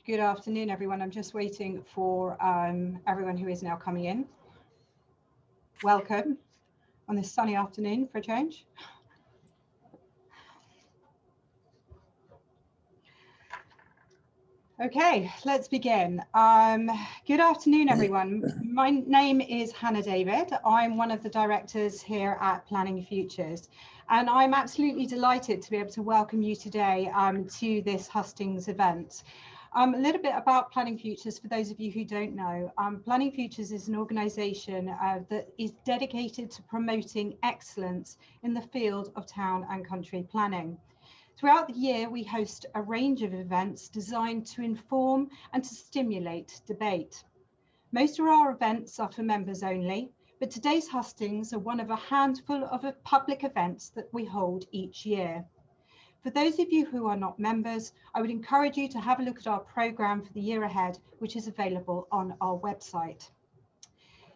Good afternoon, everyone. I'm just waiting for everyone who is now coming in. Welcome on this sunny afternoon for a change. Okay, let's begin. Good afternoon, everyone. My name is Hannah David. I'm one of the directors here at Planning Futures, and I'm absolutely delighted to be able to welcome you today to this Hustings event. A little bit about Planning Futures for those of you who don't know. Planning Futures is an organisation that is dedicated to promoting excellence in the field of town and country planning. Throughout the year, we host a range of events designed to inform and to stimulate debate. Most of our events are for members only, but today's hustings are one of a handful of public events that we hold each year. For those of you who are not members, I would encourage you to have a look at our programme for the year ahead, which is available on our website.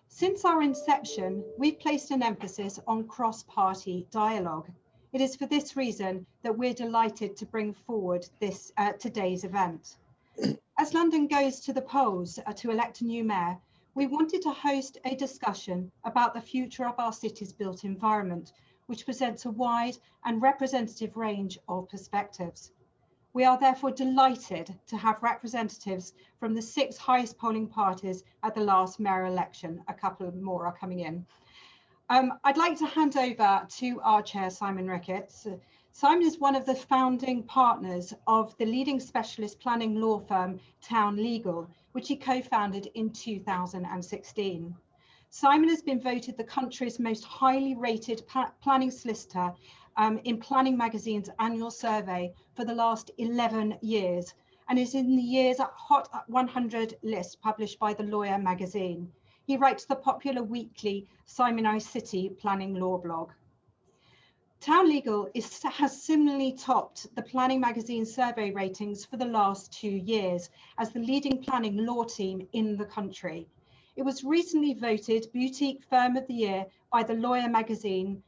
Since our inception, we've placed an emphasis on cross-party dialogue. It is for this reason that we're delighted to bring forward this today's event. As London goes to the polls to elect a new mayor, we wanted to host a discussion about the future of our city's built environment, which presents a wide and representative range of perspectives. We are therefore delighted to have representatives from the 6 highest polling parties at the last mayoral election. A couple more are coming in. I'd like to hand over to our chair, Simon Ricketts. Simon is one of the founding partners of the leading specialist planning law firm, Town Legal, which he co-founded in 2016. Simon has been voted the country's most highly rated planning solicitor in Planning Magazine's annual survey for the last 11 years and is in the year's Hot 100 list published by the Lawyer magazine. He writes the popular weekly Simonized City Planning Law blog. Town Legal has similarly topped the Planning Magazine survey ratings for the last 2 years as the leading planning law team in the country. It was recently voted Boutique Firm of the Year by the Lawyer magazine.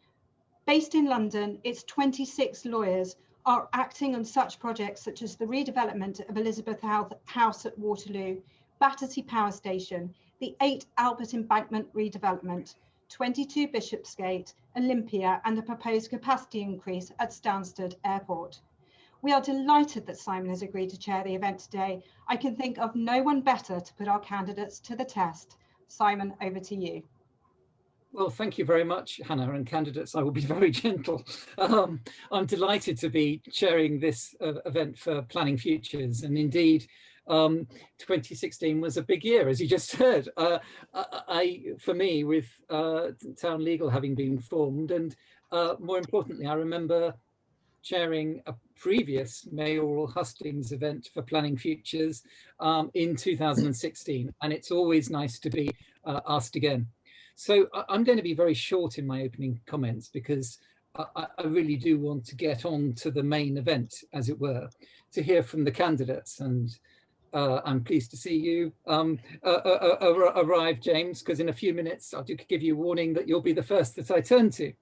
Based in London, its 26 lawyers are acting on such projects such as the redevelopment of Elizabeth House at Waterloo, Battersea Power Station, the 8 Albert Embankment redevelopment, 22 Bishopsgate, Olympia, and the proposed capacity increase at Stansted Airport. We are delighted that Simon has agreed to chair the event today. I can think of no one better to put our candidates to the test. Simon, over to you. Well, thank you very much, Hannah, and candidates. I will be very gentle. I'm delighted to be chairing this event for Planning Futures, and indeed, 2016 was a big year, as you just heard. For me, with Town Legal having been formed, and more importantly, I remember chairing a previous Mayoral Hustings event for Planning Futures in 2016, and it's always nice to be asked again. So I'm going to be very short in my opening comments because I really do want to get on to the main event, as it were, to hear from the candidates. And I'm pleased to see you arrive, James, because in a few minutes I'll give you a warning that you'll be the first that I turn to.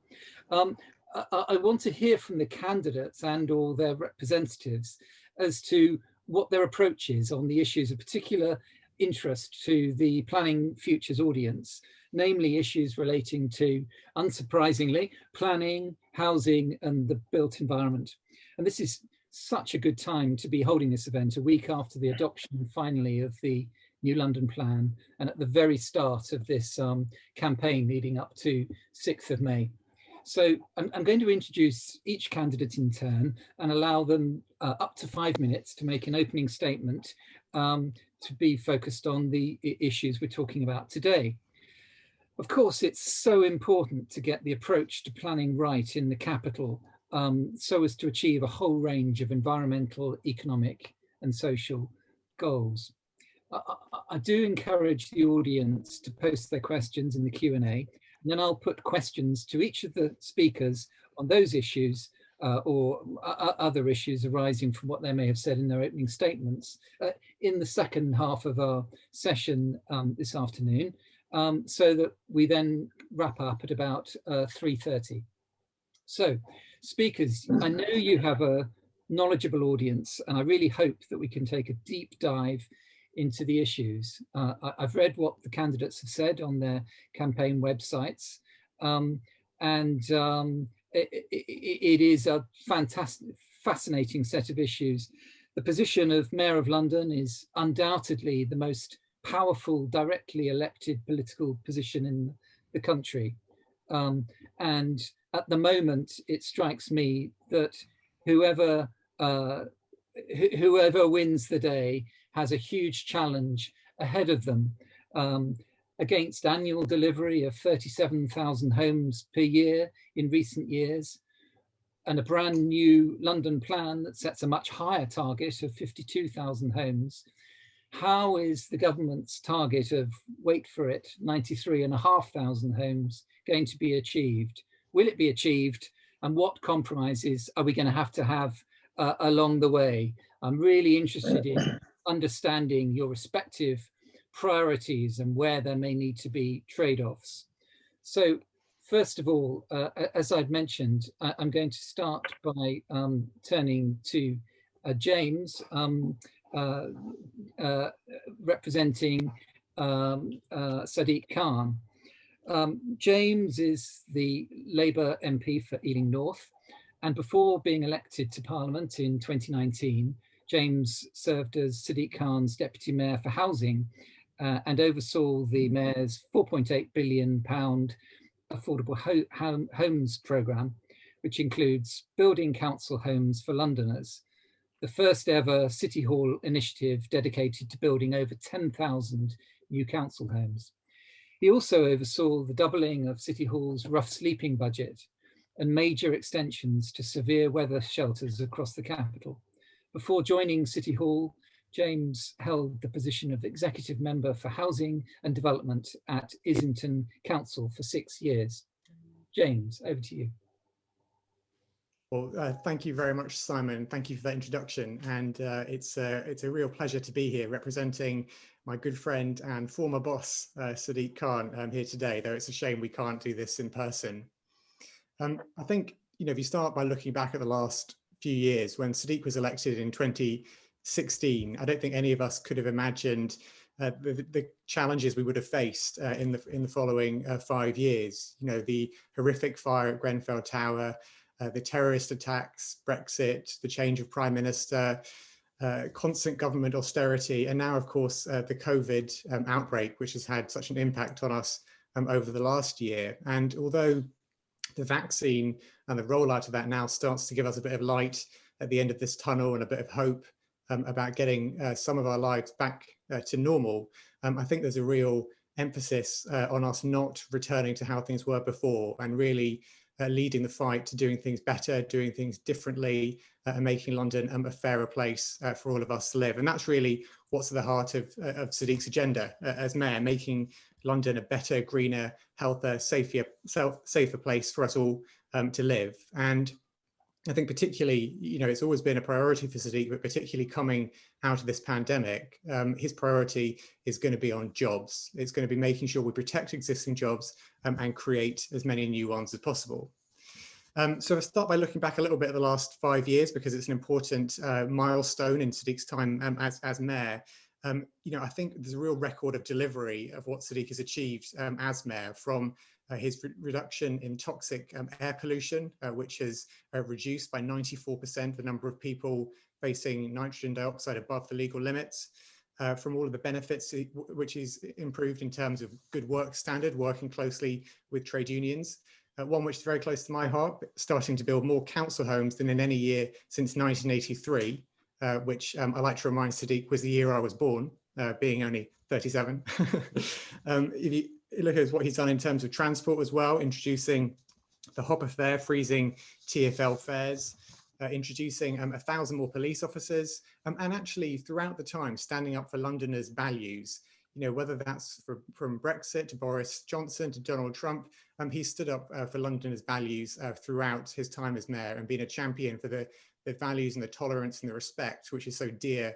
I want to hear from the candidates and all their representatives as to what their approach is on the issues of particular interest to the Planning Futures audience, namely issues relating to, unsurprisingly, planning, housing, and the built environment. And this is such a good time to be holding this event a week after the adoption, finally, of the New London Plan, and at the very start of this campaign leading up to 6th of May. So I'm going to introduce each candidate in turn and allow them up to 5 minutes to make an opening statement to be focused on the issues we're talking about today. Of course, it's so important to get the approach to planning right in the capital so as to achieve a whole range of environmental, economic and social goals. I do encourage the audience to post their questions in the Q&A, and then I'll put questions to each of the speakers on those issues or other issues arising from what they may have said in their opening statements in the second half of our session this afternoon, so that we then wrap up at about 3:30. So, speakers, I know you have a knowledgeable audience, and I really hope that we can take a deep dive into the issues. I've read what the candidates have said on their campaign websites, it is a fantastic, fascinating set of issues. The position of Mayor of London is undoubtedly the most powerful, directly elected political position in the country. And at the moment, it strikes me that whoever wins the day has a huge challenge ahead of them, against annual delivery of 37,000 homes per year in recent years, and a brand new London plan that sets a much higher target of 52,000 homes. How is the government's target of, wait for it, 93,500 homes going to be achieved? Will it be achieved? And what compromises are we going to have along the way? I'm really interested in understanding your respective priorities and where there may need to be trade-offs. So first of all, as I've mentioned, I'm going to start by turning to James, representing Sadiq Khan. James is the Labour MP for Ealing North, and before being elected to Parliament in 2019, James served as Sadiq Khan's Deputy Mayor for Housing and oversaw the Mayor's £4.8 billion affordable homes programme, which includes building council homes for Londoners, the first ever City Hall initiative dedicated to building over 10,000 new council homes. He also oversaw the doubling of City Hall's rough sleeping budget and major extensions to severe weather shelters across the capital. Before joining City Hall, James held the position of Executive Member for Housing and Development at Islington Council for 6 years. James, over to you. Well, thank you very much, Simon. Thank you for that introduction. And it's a real pleasure to be here representing my good friend and former boss, Sadiq Khan, here today, though it's a shame we can't do this in person. I think, if you start by looking back at the last few years, when Sadiq was elected in 2016, I don't think any of us could have imagined the challenges we would have faced in the following 5 years. The horrific fire at Grenfell Tower, the terrorist attacks, Brexit, the change of Prime Minister, constant government austerity, and now, of course, the COVID outbreak, which has had such an impact on us over the last year. And although the vaccine and the rollout of that now starts to give us a bit of light at the end of this tunnel and a bit of hope about getting some of our lives back to normal, I think there's a real emphasis on us not returning to how things were before and really leading the fight to doing things better, doing things differently, and making London a fairer place for all of us to live. And that's really what's at the heart of Sadiq's agenda as mayor, making London a better, greener, healthier, safer place for us all to live. And I think particularly, it's always been a priority for Sadiq, but particularly coming out of this pandemic, his priority is going to be on jobs. It's going to be making sure we protect existing jobs and create as many new ones as possible. So I'll start by looking back a little bit at the last 5 years, because it's an important milestone in Sadiq's time as mayor. I think there's a real record of delivery of what Sadiq has achieved as mayor, from his reduction in toxic air pollution, which has reduced by 94% the number of people facing nitrogen dioxide above the legal limits, from all of the benefits which is improved in terms of good work standard, working closely with trade unions. One which is very close to my heart, starting to build more council homes than in any year since 1983, which I like to remind Sadiq was the year I was born, being only 37. If you look at what he's done in terms of transport as well, introducing the hopper fare, freezing TfL fares, introducing 1,000 more police officers, and actually throughout the time standing up for Londoners' values. Whether that's from Brexit to Boris Johnson to Donald Trump, he stood up for Londoners' values throughout his time as mayor, and been a champion for the values and the tolerance and the respect which is so dear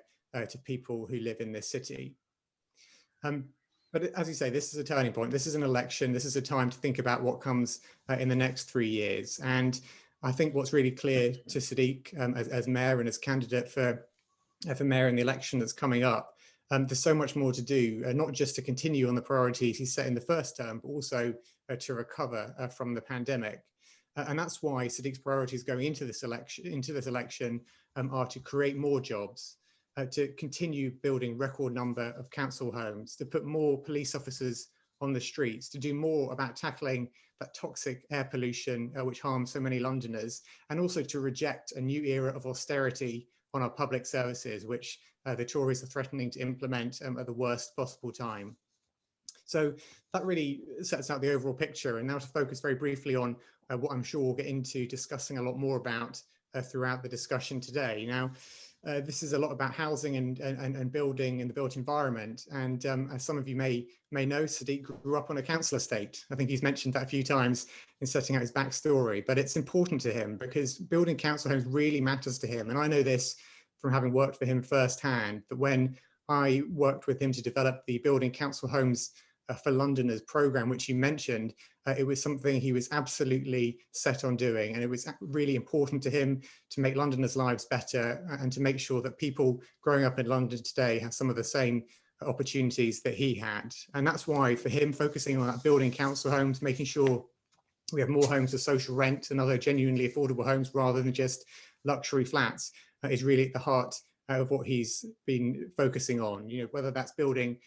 to people who live in this city. But as you say, this is a turning point. This is an election. This is a time to think about what comes in the next 3 years. And I think what's really clear to Sadiq as mayor and as candidate for mayor in the election that's coming up, there's so much more to do, not just to continue on the priorities he set in the first term, but also to recover from the pandemic. And that's why Sadiq's priorities going into this election are to create more jobs, to continue building record number of council homes, to put more police officers on the streets, to do more about tackling that toxic air pollution which harms so many Londoners, and also to reject a new era of austerity on our public services, which the Tories are threatening to implement at the worst possible time. So that really sets out the overall picture. And now to focus very briefly on what I'm sure we'll get into discussing a lot more about throughout the discussion today. Now, this is a lot about housing and building and the built environment. And as some of you may know, Sadiq grew up on a council estate. I think he's mentioned that a few times in setting out his backstory, but it's important to him because building council homes really matters to him. And I know this from having worked for him firsthand, that when I worked with him to develop the Building Council Homes for Londoners programme, which you mentioned, it was something he was absolutely set on doing. And it was really important to him to make Londoners' lives better and to make sure that people growing up in London today have some of the same opportunities that he had. And that's why for him, focusing on that building council homes, making sure we have more homes of social rent and other genuinely affordable homes rather than just luxury flats, is really at the heart of what he's been focusing on. You know, whether that's building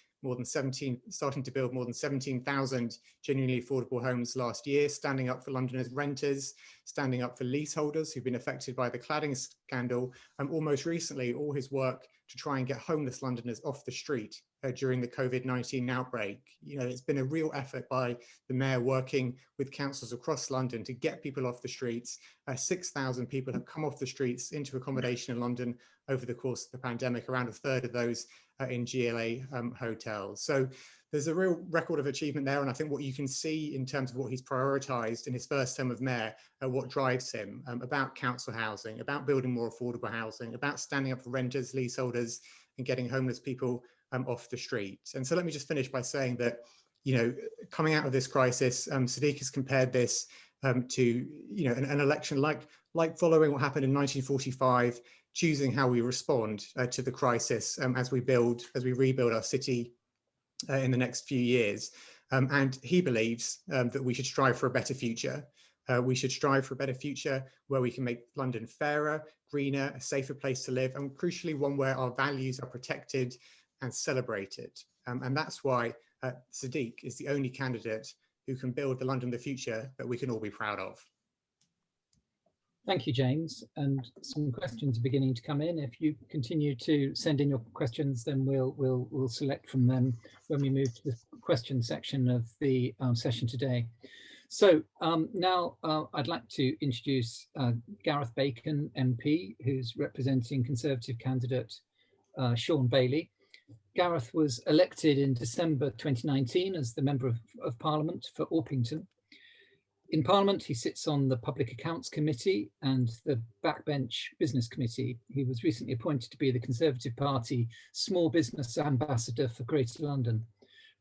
starting to build more than 17,000 genuinely affordable homes last year, standing up for Londoners' renters, standing up for leaseholders who've been affected by the cladding scandal, and most recently, all his work to try and get homeless Londoners off the street during the COVID-19 outbreak. You know, it's been a real effort by the mayor working with councils across London to get people off the streets. 6,000 people have come off the streets into accommodation in London over the course of the pandemic, around a third of those in GLA hotels. So there's a real record of achievement there. And I think what you can see in terms of what he's prioritised in his first term of mayor, what drives him about council housing, about building more affordable housing, about standing up for renters, leaseholders, and getting homeless people off the streets. And so let me just finish by saying that, you know, coming out of this crisis, Sadiq has compared this to, you know, an election like following what happened in 1945, choosing how we respond to the crisis as we rebuild our city in the next few years. And he believes that we should strive for a better future. We should strive for a better future where we can make London fairer, greener, a safer place to live, and crucially one where our values are protected and celebrated. And that's why Sadiq is the only candidate who can build the London of the future that we can all be proud of. Thank you, James. And some questions are beginning to come in. If you continue to send in your questions, then we'll select from them when we move to the question section of the session today. So now I'd like to introduce Gareth Bacon, MP, who's representing Conservative candidate Sean Bailey. Gareth was elected in December 2019 as the Member of Parliament for Orpington. In Parliament, he sits on the Public Accounts Committee and the Backbench Business Committee. He was recently appointed to be the Conservative Party Small Business Ambassador for Greater London.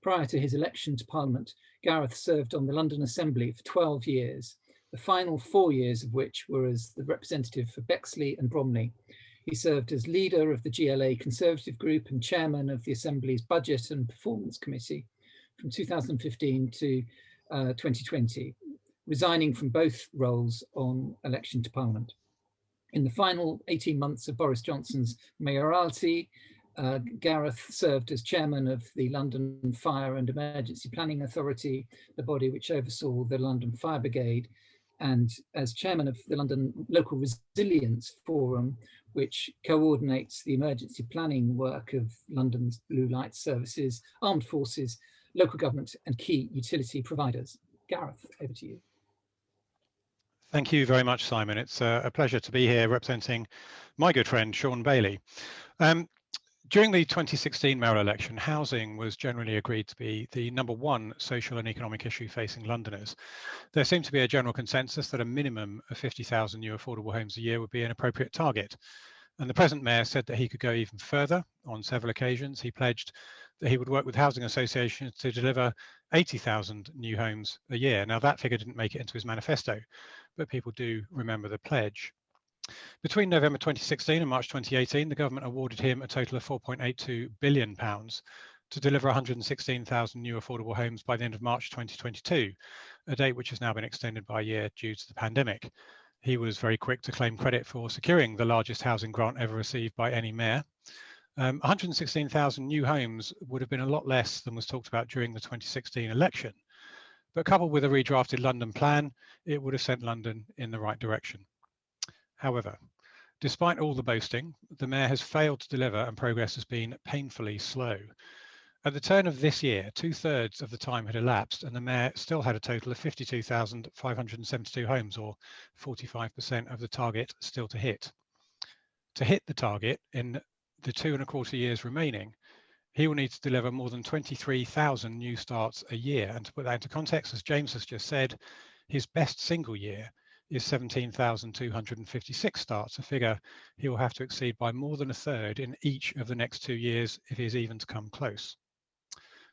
Prior to his election to Parliament, Gareth served on the London Assembly for 12 years, the final 4 years of which were as the representative for Bexley and Bromley. He served as leader of the GLA Conservative Group and chairman of the Assembly's Budget and Performance Committee from 2015 to 2020. Resigning from both roles on election to Parliament. In the final 18 months of Boris Johnson's mayoralty, Gareth served as chairman of the London Fire and Emergency Planning Authority, the body which oversaw the London Fire Brigade, and as chairman of the London Local Resilience Forum, which coordinates the emergency planning work of London's blue light services, armed forces, local government, and key utility providers. Gareth, over to you. Thank you very much, Simon. It's a pleasure to be here representing my good friend, Sean Bailey. During the 2016 mayoral election, housing was generally agreed to be the #1 social and economic issue facing Londoners. There seemed to be a general consensus that a minimum of 50,000 new affordable homes a year would be an appropriate target. And the present mayor said that he could go even further. On several occasions, he pledged that he would work with housing associations to deliver 80,000 new homes a year. Now, that figure didn't make it into his manifesto, but people do remember the pledge. Between November 2016 and March 2018, the government awarded him a total of £4.82 billion to deliver 116,000 new affordable homes by the end of March 2022, a date which has now been extended by a year due to the pandemic. He was very quick to claim credit for securing the largest housing grant ever received by any mayor. 116,000 new homes would have been a lot less than was talked about during the 2016 election, but coupled with a redrafted London plan, it would have sent London in the right direction. However, despite all the boasting, the mayor has failed to deliver and progress has been painfully slow. At the turn of this year, 2/3 of the time had elapsed and the mayor still had a total of 52,572 homes, or 45% of the target still to hit. To hit the target in the 2.25 years remaining, he will need to deliver more than 23,000 new starts a year. And to put that into context, as James has just said, his best single year is 17,256 starts, a figure he will have to exceed by more than a third in each of the next 2 years if he is even to come close.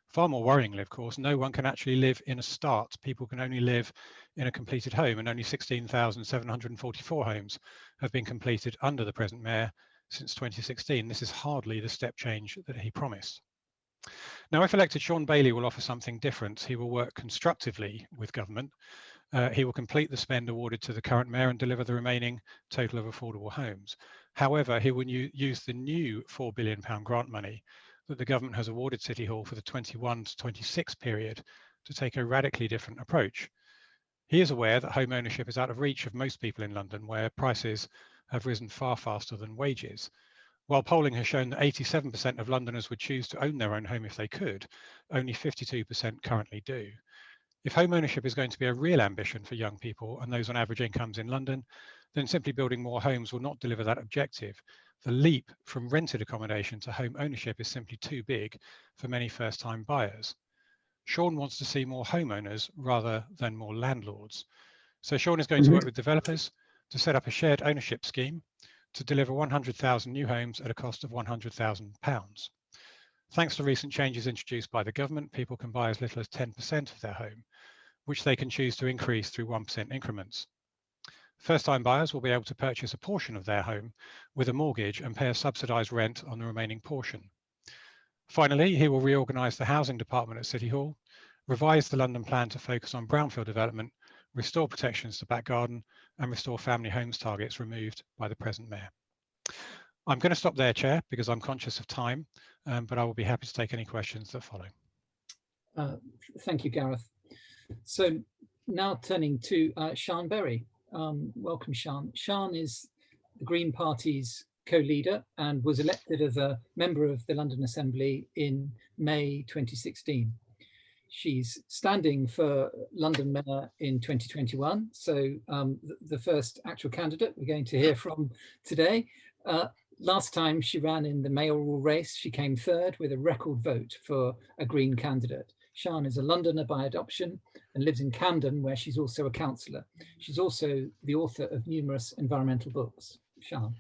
Far more worryingly, of course, no one can actually live in a start. People can only live in a completed home, and only 16,744 homes have been completed under the present mayor since 2016. This is hardly the step change that he promised. Now, if elected, Sean Bailey will offer something different. He will work constructively with government. He will complete the spend awarded to the current mayor and deliver the remaining total of affordable homes. However, he will use the new £4 billion grant money that the government has awarded City Hall for the 21 to 26 period to take a radically different approach. He is aware that home ownership is out of reach of most people in London, where prices have risen far faster than wages. While polling has shown that 87% of Londoners would choose to own their own home if they could, only 52% currently do. If home ownership is going to be a real ambition for young people and those on average incomes in London, then simply building more homes will not deliver that objective. The leap from rented accommodation to home ownership is simply too big for many first-time buyers. Sean wants to see more homeowners rather than more landlords. So Sean is going to work with developers to set up a shared ownership scheme to deliver 100,000 new homes at a cost of £100,000. Thanks to recent changes introduced by the government, people can buy as little as 10% of their home, which they can choose to increase through 1% increments. First-time buyers will be able to purchase a portion of their home with a mortgage and pay a subsidised rent on the remaining portion. Finally, he will reorganise the housing department at City Hall, revise the London plan to focus on brownfield development, restore protections to back garden, and restore family homes targets removed by the present mayor. I'm going to stop there, Chair, because I'm conscious of time, but I will be happy to take any questions that follow. Thank you, Gareth. So now turning to Sian Berry. Welcome, Sian. Sian is the Green Party's co-leader and was elected as a member of the London Assembly in May 2016. She's standing for London Mayor in 2021, so the first actual candidate we're going to hear from today. Last time she ran in the mayoral race, she came third with a record vote for a Green candidate. Sian is a Londoner by adoption and lives in Camden, where she's also a councillor. She's also the author of numerous environmental books. Sian.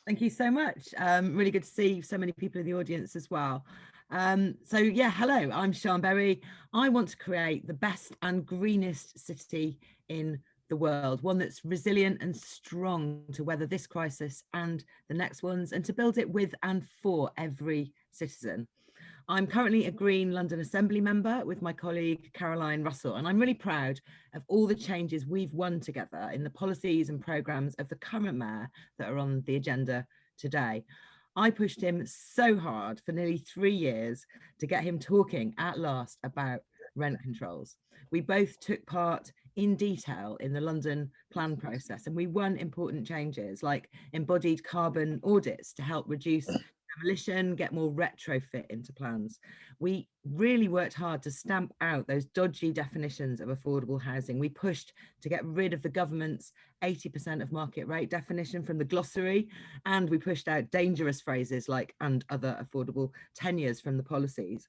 Thank you so much. Really good to see so many people in the audience as well. So yeah, hello, I'm Sian Berry. I want to create the best and greenest city in the world, one that's resilient and strong to weather this crisis and the next ones, and to build it with and for every citizen. I'm currently a Green London Assembly member with my colleague Caroline Russell, and I'm really proud of all the changes we've won together in the policies and programmes of the current mayor that are on the agenda today. I pushed him so hard for nearly 3 years to get him talking at last about rent controls. We both took part in detail in the London plan process, and we won important changes like embodied carbon audits to help reduce demolition, get more retrofit into plans. We really worked hard to stamp out those dodgy definitions of affordable housing. We pushed to get rid of the government's 80% of market rate definition from the glossary, and we pushed out dangerous phrases like "and other affordable tenures" from the policies.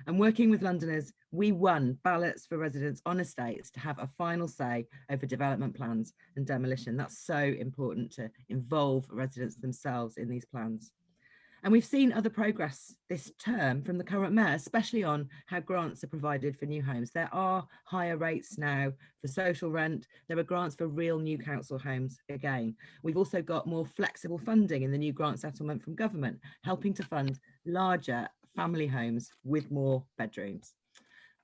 And working with Londoners, we won ballots for residents on estates to have a final say over development plans and demolition. That's so important, to involve residents themselves in these plans. And we've seen other progress this term from the current mayor, especially on how grants are provided for new homes. There are higher rates now for social rent. There are grants for real new council homes again. We've also got more flexible funding in the new grant settlement from government, helping to fund larger family homes with more bedrooms.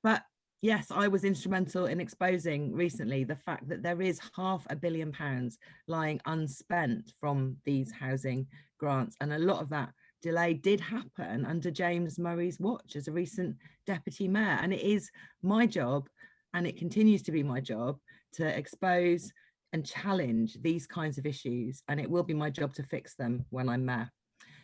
But yes, I was instrumental in exposing recently the fact that there is £500 million lying unspent from these housing grants, and a lot of that delay did happen under James Murray's watch as a recent deputy mayor. And it is my job, and it continues to be my job, to expose and challenge these kinds of issues, and it will be my job to fix them when I'm mayor.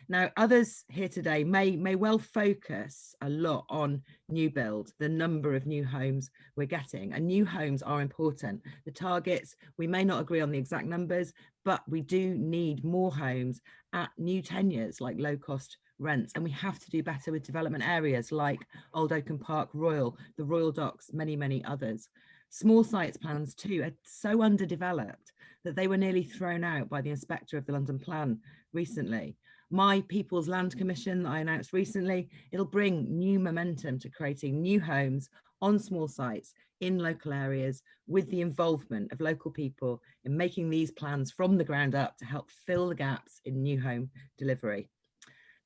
Now, others here today may well focus a lot on new build, the number of new homes we're getting, and new homes are important. The targets, we may not agree on the exact numbers, but we do need more homes at new tenures like low cost rents, and we have to do better with development areas like Old Oakham Park, Royal, the Royal Docks, many others. Small sites plans too are so underdeveloped that they were nearly thrown out by the inspector of the London Plan recently. My People's Land Commission that I announced recently, it'll bring new momentum to creating new homes on small sites in local areas with the involvement of local people in making these plans from the ground up to help fill the gaps in new home delivery.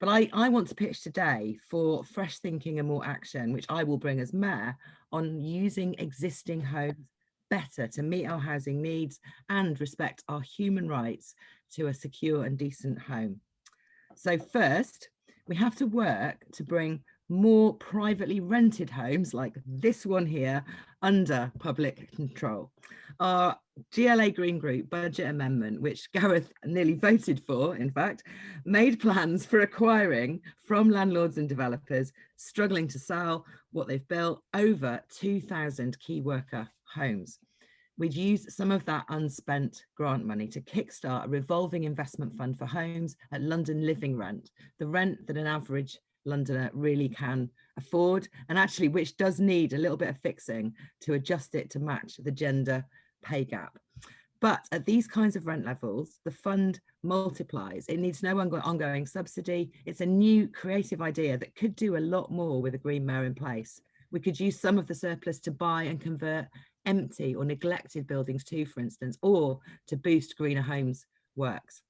But I want to pitch today for fresh thinking and more action, which I will bring as mayor, on using existing homes better to meet our housing needs and respect our human rights to a secure and decent home. So first, we have to work to bring more privately rented homes like this one here under public control. Our GLA Green Group budget amendment, which Gareth nearly voted for, in fact, made plans for acquiring from landlords and developers struggling to sell what they've built over 2,000 key worker homes. We'd use some of that unspent grant money to kickstart a revolving investment fund for homes at London living rent, the rent that an average Londoner really can afford, and actually which does need a little bit of fixing to adjust it to match the gender pay gap. But at these kinds of rent levels, the fund multiplies. It needs no ongoing subsidy. It's a new creative idea that could do a lot more with a Green Mayor in place. We could use some of the surplus to buy and convert empty or neglected buildings too, for instance, or to boost greener homes works.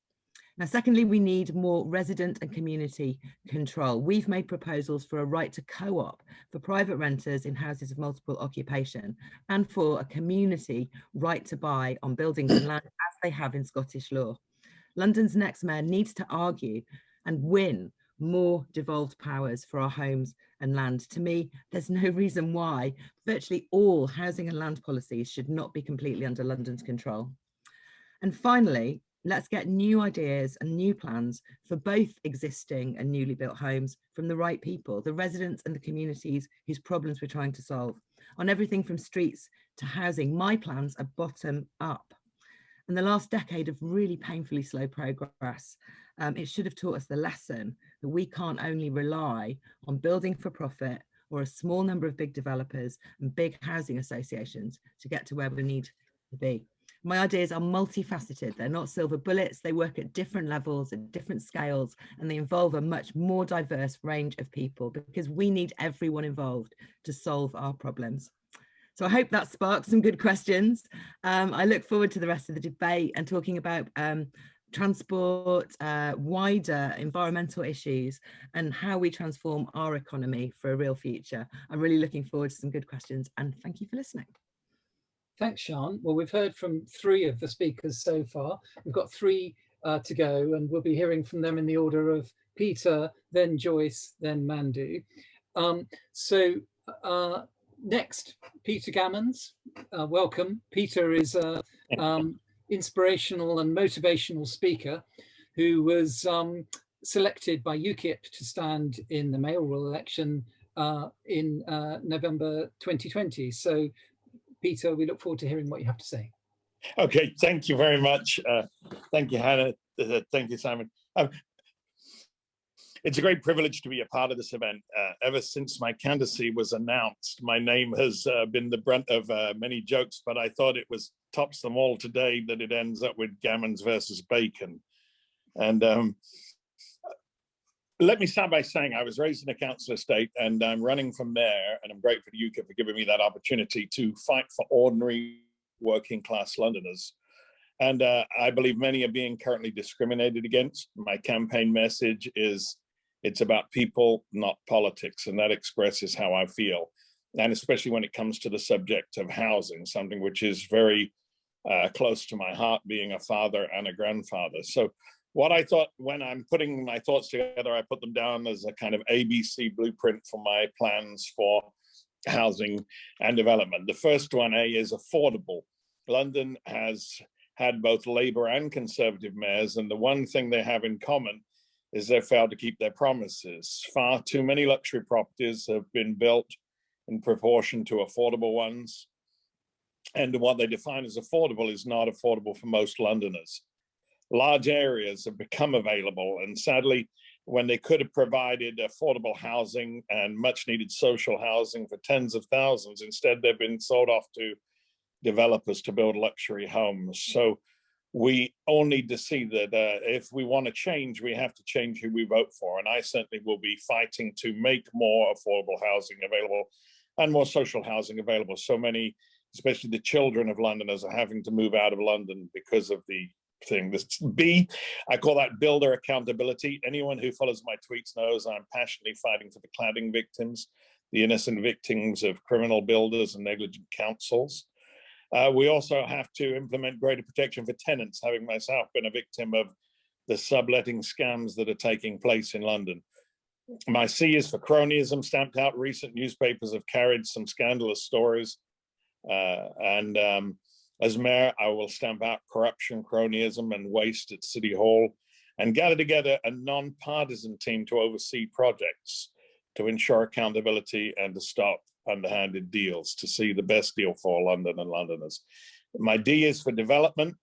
Now, secondly, we need more resident and community control. We've made proposals for a right to co-op for private renters in houses of multiple occupation, and for a community right to buy on buildings and land as they have in Scottish law. London's next mayor needs to argue and win more devolved powers for our homes and land. To me, there's no reason why virtually all housing and land policies should not be completely under London's control. And finally, let's get new ideas and new plans for both existing and newly built homes from the right people, the residents and the communities whose problems we're trying to solve. On everything from streets to housing, my plans are bottom up. And the last decade of really painfully slow progress, it should have taught us the lesson that we can't only rely on building for profit or a small number of big developers and big housing associations to get to where we need to be. My ideas are multifaceted. They're not silver bullets. They work at different levels, at different scales, and they involve a much more diverse range of people because we need everyone involved to solve our problems. So I hope that sparks some good questions. I look forward to the rest of the debate and talking about transport, wider environmental issues, and how we transform our economy for a real future. I'm really looking forward to some good questions, and thank you for listening. Thanks, Sian. Well, we've heard from 3 of the speakers so far. We've got 3 to go, and we'll be hearing from them in the order of Peter, then Joyce, then Mandu. Next, Peter Gammons, welcome. Peter is an inspirational and motivational speaker who was selected by UKIP to stand in the mayoral election in November 2020. So, Peter, we look forward to hearing what you have to say. Okay, thank you very much. Thank you, Hannah. Thank you, Simon. It's a great privilege to be a part of this event. Ever since my candidacy was announced, my name has been the brunt of many jokes, but I thought it was tops them all today that it ends up with Gammons versus Bacon. And let me start by saying I was raised in a council estate and I'm running from there, and I'm grateful to UKIP for giving me that opportunity to fight for ordinary working class Londoners. And I believe many are being currently discriminated against. My campaign message is it's about people, not politics, and that expresses how I feel. And especially when it comes to the subject of housing, something which is very close to my heart, being a father and a grandfather. So what I thought, when I'm putting my thoughts together, I put them down as a kind of ABC blueprint for my plans for housing and development. The first one, A, is affordable. London has had both Labour and Conservative mayors, and the one thing they have in common is they've failed to keep their promises. Far too many luxury properties have been built in proportion to affordable ones, and what they define as affordable is not affordable for most Londoners. Large areas have become available, and sadly, when they could have provided affordable housing and much needed social housing for tens of thousands, instead they've been sold off to developers to build luxury homes. So we all need to see that if we want to change, we have to change who we vote for. And I certainly will be fighting to make more affordable housing available and more social housing available. So many, especially the children of Londoners, are having to move out of London because of the thing. This B, I call that builder accountability. Anyone who follows my tweets knows I'm passionately fighting for the cladding victims, the innocent victims of criminal builders and negligent councils. We also have to implement greater protection for tenants, having myself been a victim of the subletting scams that are taking place in London. My C is for cronyism, stamped out. Recent newspapers have carried some scandalous stories. As mayor, I will stamp out corruption, cronyism, and waste at City Hall, and gather together a non-partisan team to oversee projects, to ensure accountability and to stop underhanded deals, to see the best deal for London and Londoners. My D is for development.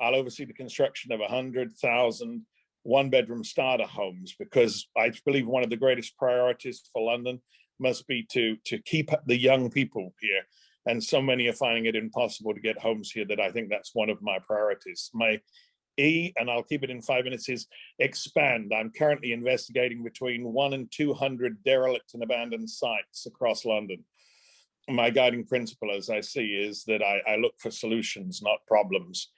I'll oversee the construction of 100,000 one-bedroom starter homes, because I believe one of the greatest priorities for London must be to keep the young people here. And so many are finding it impossible to get homes here that I think that's one of my priorities. My E, and I'll keep it in 5 minutes, is expand. I'm currently investigating between 100 and 200 derelict and abandoned sites across London. My guiding principle, as I see, is that I look for solutions, not problems.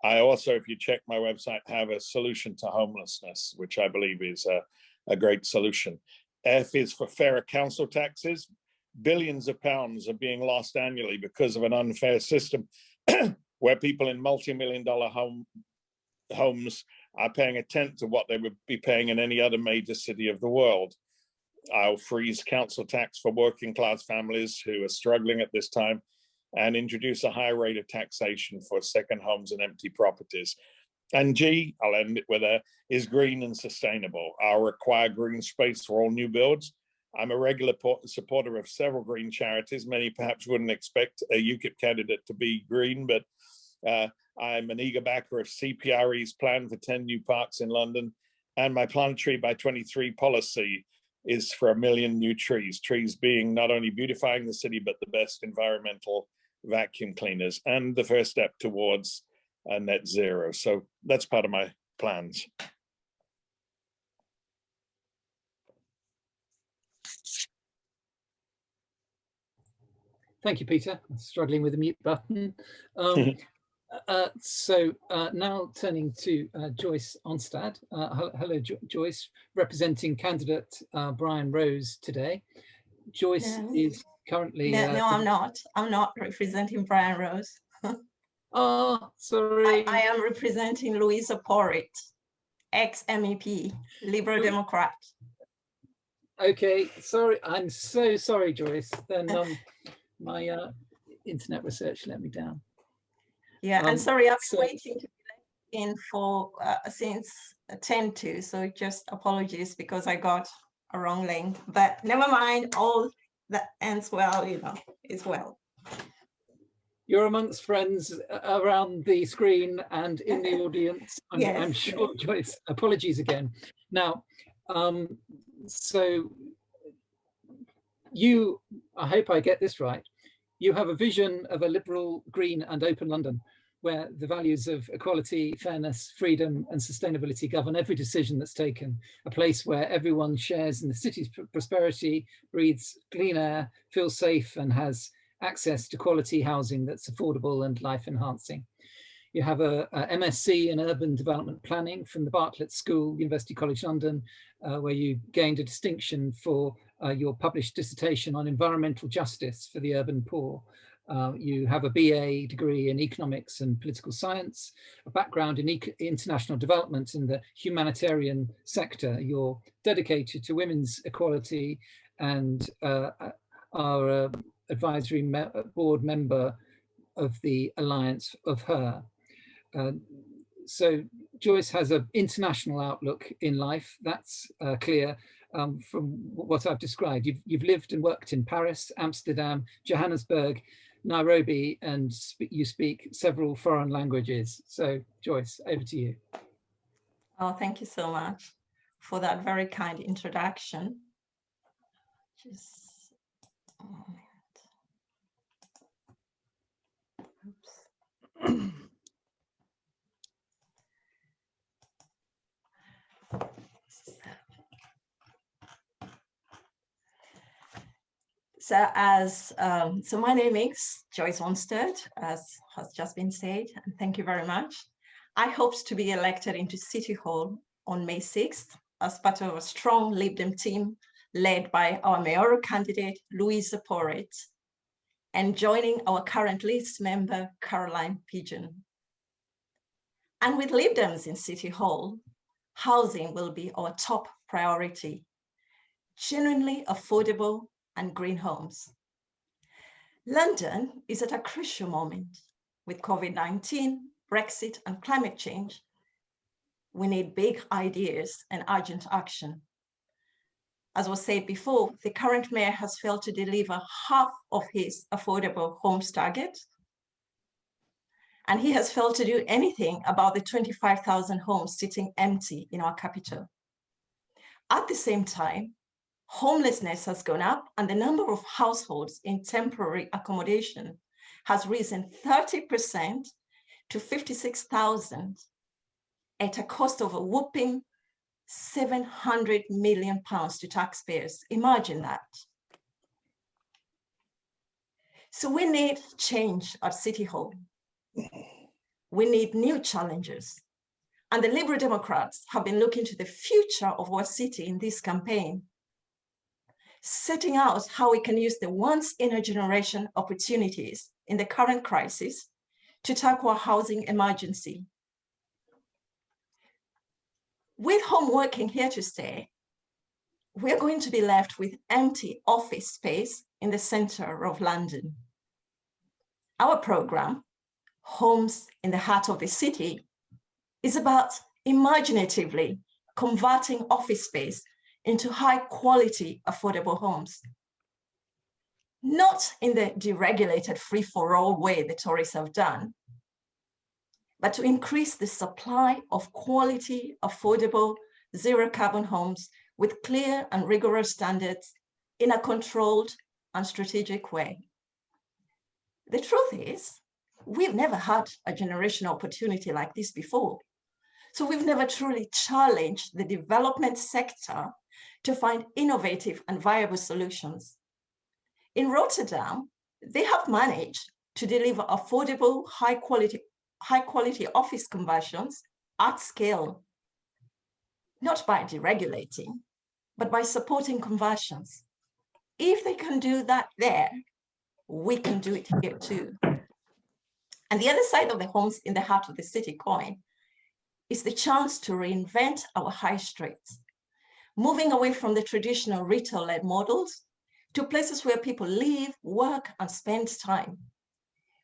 I also, if you check my website, have a solution to homelessness, which I believe is a great solution. F is for fairer council taxes. Billions of pounds are being lost annually because of an unfair system where people in multi-million-dollar homes are paying a tenth of what they would be paying in any other major city of the world. I'll freeze council tax for working class families who are struggling at this time, and introduce a higher rate of taxation for second homes and empty properties. And G, I'll end it with is green and sustainable. I'll require green space for all new builds. I'm a regular supporter of several green charities. Many perhaps wouldn't expect a UKIP candidate to be green, but I'm an eager backer of CPRE's plan for 10 new parks in London. And my Plant Tree by 23 policy is for 1 million new trees, trees being not only beautifying the city, but the best environmental vacuum cleaners and the first step towards net zero. So that's part of my plans. Thank you, Peter. I'm struggling with the mute button. Now turning to Joyce Onstad. Hello, Joyce, representing candidate Brian Rose today. Joyce is currently... No, I'm not. I'm not representing Brian Rose. Oh, sorry. I am representing Louisa Porritt, ex-MEP, Liberal Democrat. Okay, sorry. I'm so sorry, Joyce. Then my internet research let me down. Yeah, and sorry, I've been waiting to be in for since 10 to, so just apologies because I got a wrong link, but never mind, all that ends well, you know, is well. You're amongst friends around the screen and in the audience, Yes, I'm sure, yes. Joyce, apologies again. Now, so I hope I get this right, you have a vision of a liberal, green and open London, where the values of equality, fairness, freedom, and sustainability govern every decision that's taken, a place where everyone shares in the city's prosperity, breathes clean air, feels safe, and has access to quality housing that's affordable and life-enhancing. You have a MSc in Urban Development Planning from the Bartlett School, University College London, where you gained a distinction for your published dissertation on environmental justice for the urban poor. You have a BA degree in economics and political science, a background in international development in the humanitarian sector. You're dedicated to women's equality and are advisory board member of the Alliance of Her. So Joyce has an international outlook in life. That's clear from what I've described. You've lived and worked in Paris, Amsterdam, Johannesburg, Nairobi, and you speak several foreign languages. So Joyce, over to you. Oh, thank you so much for that very kind introduction. Just a moment. Oops. So my name is Joyce Onstead, as has just been said, and thank you very much. I hope to be elected into City Hall on May 6th as part of a strong Lib Dem team led by our mayoral candidate, Louisa Porritt, and joining our current list member, Caroline Pigeon. And with Lib Dems in City Hall, housing will be our top priority, genuinely affordable and green homes. London is at a crucial moment with COVID-19, Brexit, and climate change. We need big ideas and urgent action. As was said before, the current mayor has failed to deliver half of his affordable homes target, and he has failed to do anything about the 25,000 homes sitting empty in our capital. At the same time, homelessness has gone up and the number of households in temporary accommodation has risen 30% to 56,000 at a cost of a whopping £700 million to taxpayers. Imagine that. So we need change at City Hall. We need new challenges. And the Liberal Democrats have been looking to the future of our city in this campaign, setting out how we can use the once-in-a-generation opportunities in the current crisis to tackle our housing emergency. With home working here to stay, we're going to be left with empty office space in the center of London. Our program, Homes in the Heart of the City, is about imaginatively converting office space into high-quality, affordable homes. Not in the deregulated free-for-all way the Tories have done, but to increase the supply of quality, affordable, zero-carbon homes with clear and rigorous standards in a controlled and strategic way. The truth is, we've never had a generational opportunity like this before. So we've never truly challenged the development sector to find innovative and viable solutions. In Rotterdam, they have managed to deliver affordable, high quality office conversions at scale, not by deregulating, but by supporting conversions. If they can do that there, we can do it here too. And the other side of the homes in the heart of the city coin is the chance to reinvent our high streets, moving away from the traditional retail-led models to places where people live, work, and spend time.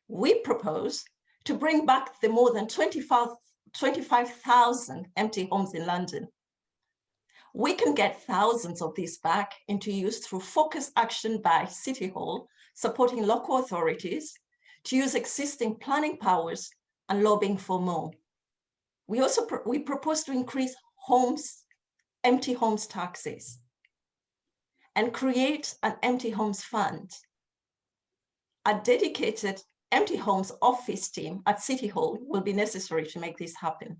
We propose to bring back the more than 25,000 empty homes in London. We can get thousands of these back into use through focused action by City Hall, supporting local authorities to use existing planning powers and lobbying for more. We propose to increase empty homes taxes and create an empty homes fund, a dedicated empty homes office team at City Hall will be necessary to make this happen.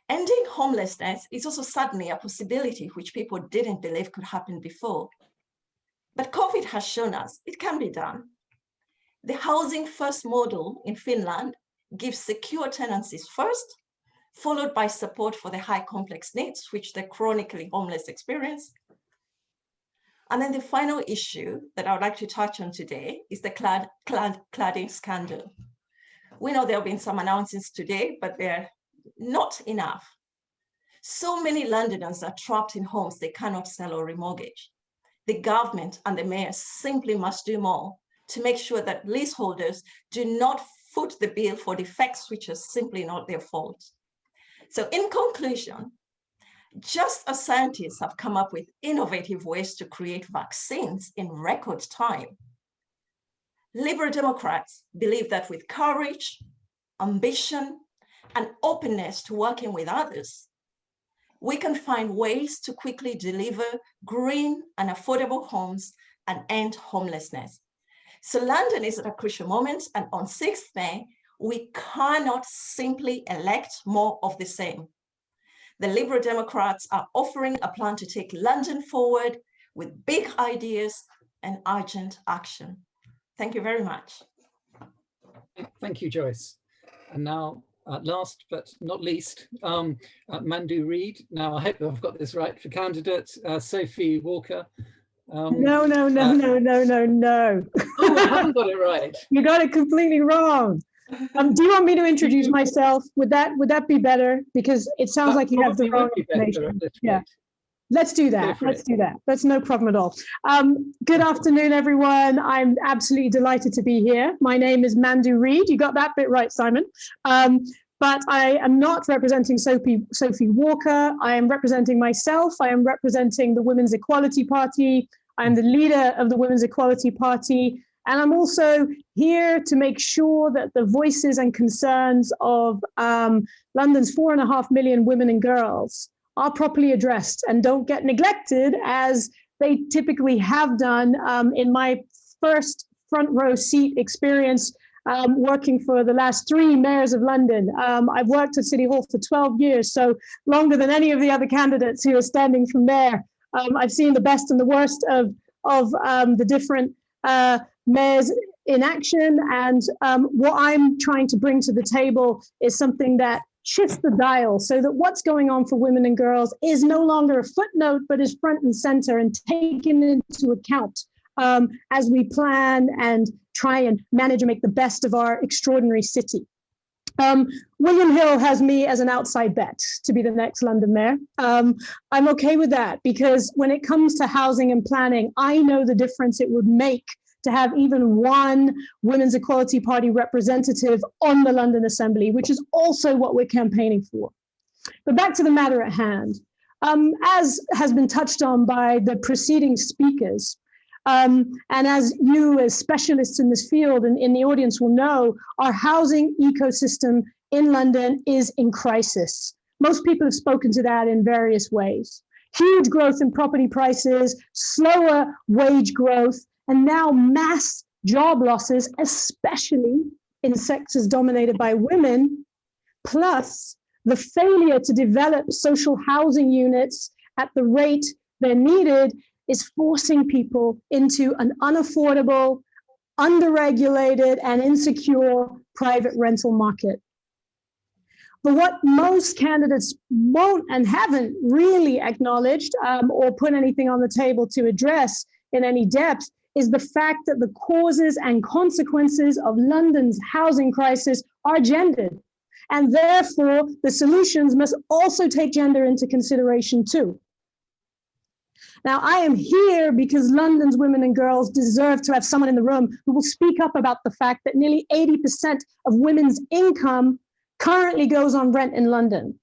Ending homelessness is also suddenly a possibility which people didn't believe could happen before. But COVID has shown us it can be done. The housing first model in Finland gives secure tenancies first, followed by support for the high complex needs which the chronically homeless experience. And then the final issue that I would like to touch on today is the cladding scandal. We know there have been some announcements today, but they're not enough. So many Londoners are trapped in homes they cannot sell or remortgage. The government and the mayor simply must do more to make sure that leaseholders do not foot the bill for defects which are simply not their fault. So in conclusion, just as scientists have come up with innovative ways to create vaccines in record time, Liberal Democrats believe that with courage, ambition, and openness to working with others, we can find ways to quickly deliver green and affordable homes and end homelessness. So London is at a crucial moment, and on 6th May, we cannot simply elect more of the same. The Liberal Democrats are offering a plan to take London forward with big ideas and urgent action. Thank you very much. Thank you, Joyce. And now, last but not least, Mandu Reid. Now, I hope I've got this right for candidate, Sophie Walker. No. Oh, I haven't got it right. You got it completely wrong. Do you want me to introduce myself? Would that be better? Because it sounds like you have the wrong information. Yeah. Let's do that. Let's do that. That's no problem at all. Good afternoon, everyone. I'm absolutely delighted to be here. My name is Mandu Reid. You got that bit right, Simon. But I am not representing Sophie Walker. I am representing myself. I am representing the Women's Equality Party. I am the leader of the Women's Equality Party. And I'm also here to make sure that the voices and concerns of London's 4.5 million women and girls are properly addressed and don't get neglected as they typically have done in my first front row seat experience working for the last 3 mayors of London. I've worked at City Hall for 12 years, so longer than any of the other candidates who are standing from there. I've seen the best and the worst of the different mayors in action, and what I'm trying to bring to the table is something that shifts the dial so that what's going on for women and girls is no longer a footnote, but is front and center and taken into account as we plan and try and manage and make the best of our extraordinary city. William Hill has me as an outside bet to be the next London mayor. I'm okay with that because when it comes to housing and planning, I know the difference it would make to have even one Women's Equality Party representative on the London Assembly, which is also what we're campaigning for. But back to the matter at hand. As has been touched on by the preceding speakers, and as you as specialists in this field and in the audience will know, our housing ecosystem in London is in crisis. Most people have spoken to that in various ways. Huge growth in property prices, slower wage growth, and now mass job losses, especially in sectors dominated by women, plus the failure to develop social housing units at the rate they're needed is forcing people into an unaffordable, underregulated, and insecure private rental market. But what most candidates won't and haven't really acknowledged or put anything on the table to address in any depth is the fact that the causes and consequences of London's housing crisis are gendered. And therefore, the solutions must also take gender into consideration too. Now, I am here because London's women and girls deserve to have someone in the room who will speak up about the fact that nearly 80% of women's income currently goes on rent in London.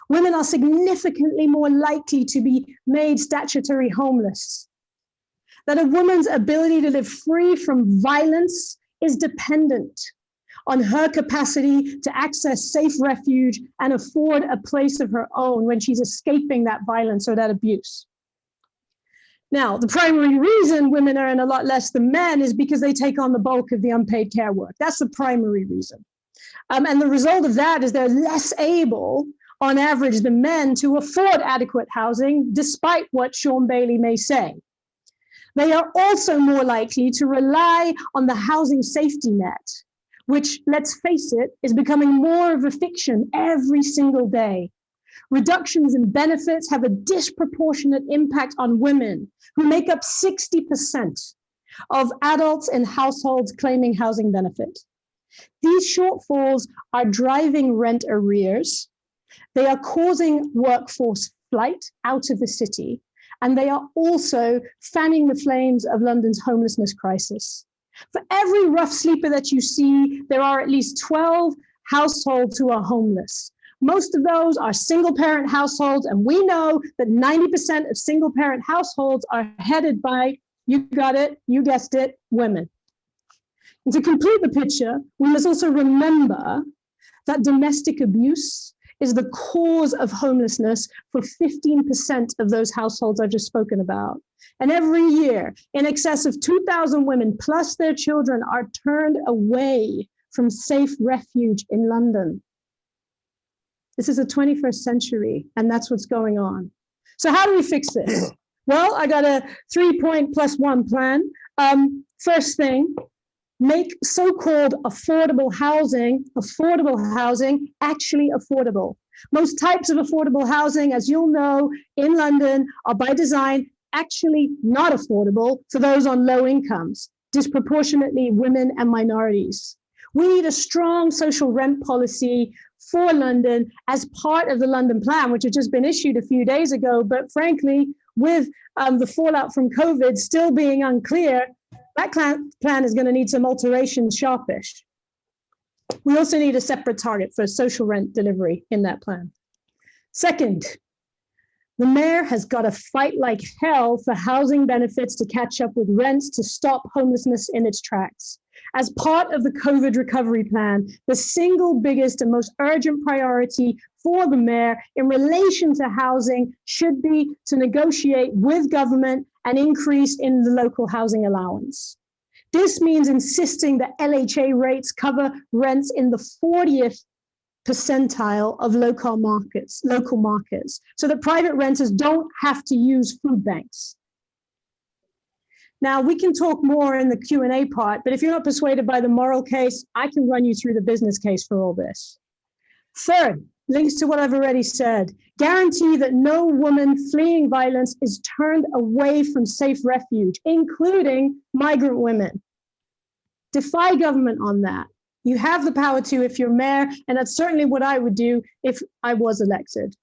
Women are significantly more likely to be made statutory homeless. That a woman's ability to live free from violence is dependent on her capacity to access safe refuge and afford a place of her own when she's escaping that violence or that abuse. Now, the primary reason women earn a lot less than men is because they take on the bulk of the unpaid care work. That's the primary reason. And the result of that is they're less able, on average, than men to afford adequate housing, despite what Sean Bailey may say. They are also more likely to rely on the housing safety net, which, let's face it, is becoming more of a fiction every single day. Reductions in benefits have a disproportionate impact on women, who make up 60% of adults in households claiming housing benefit. These shortfalls are driving rent arrears. They are causing workforce flight out of the city, and they are also fanning the flames of London's homelessness crisis. For every rough sleeper that you see, there are at least 12 households who are homeless. Most of those are single parent households, and we know that 90% of single parent households are headed by, you got it, you guessed it, women. And to complete the picture, we must also remember that domestic abuse is the cause of homelessness for 15% of those households I've just spoken about. And every year, in excess of 2,000 women plus their children are turned away from safe refuge in London. This is the 21st century, and that's what's going on. So how do we fix this? Well, I got a 3-point plus 1 plan. First thing, make so-called affordable housing actually affordable. Most types of affordable housing, as you'll know, in London are by design actually not affordable for those on low incomes, disproportionately women and minorities. We need a strong social rent policy for London as part of the London plan, which had just been issued a few days ago. But frankly, with the fallout from COVID still being unclear, that plan is going to need some alterations sharpish. We also need a separate target for social rent delivery in that plan. Second, the mayor has got to fight like hell for housing benefits to catch up with rents to stop homelessness in its tracks. As part of the COVID recovery plan, the single biggest and most urgent priority for the mayor in relation to housing should be to negotiate with government an increase in the local housing allowance. This means insisting that LHA rates cover rents in the 40th percentile of local markets, so that private renters don't have to use food banks. Now, we can talk more in the Q&A part, but if you're not persuaded by the moral case, I can run you through the business case for all this. Third, links to what I've already said. Guarantee that no woman fleeing violence is turned away from safe refuge, including migrant women. Defy government on that. You have the power to if you're mayor, and that's certainly what I would do if I was elected.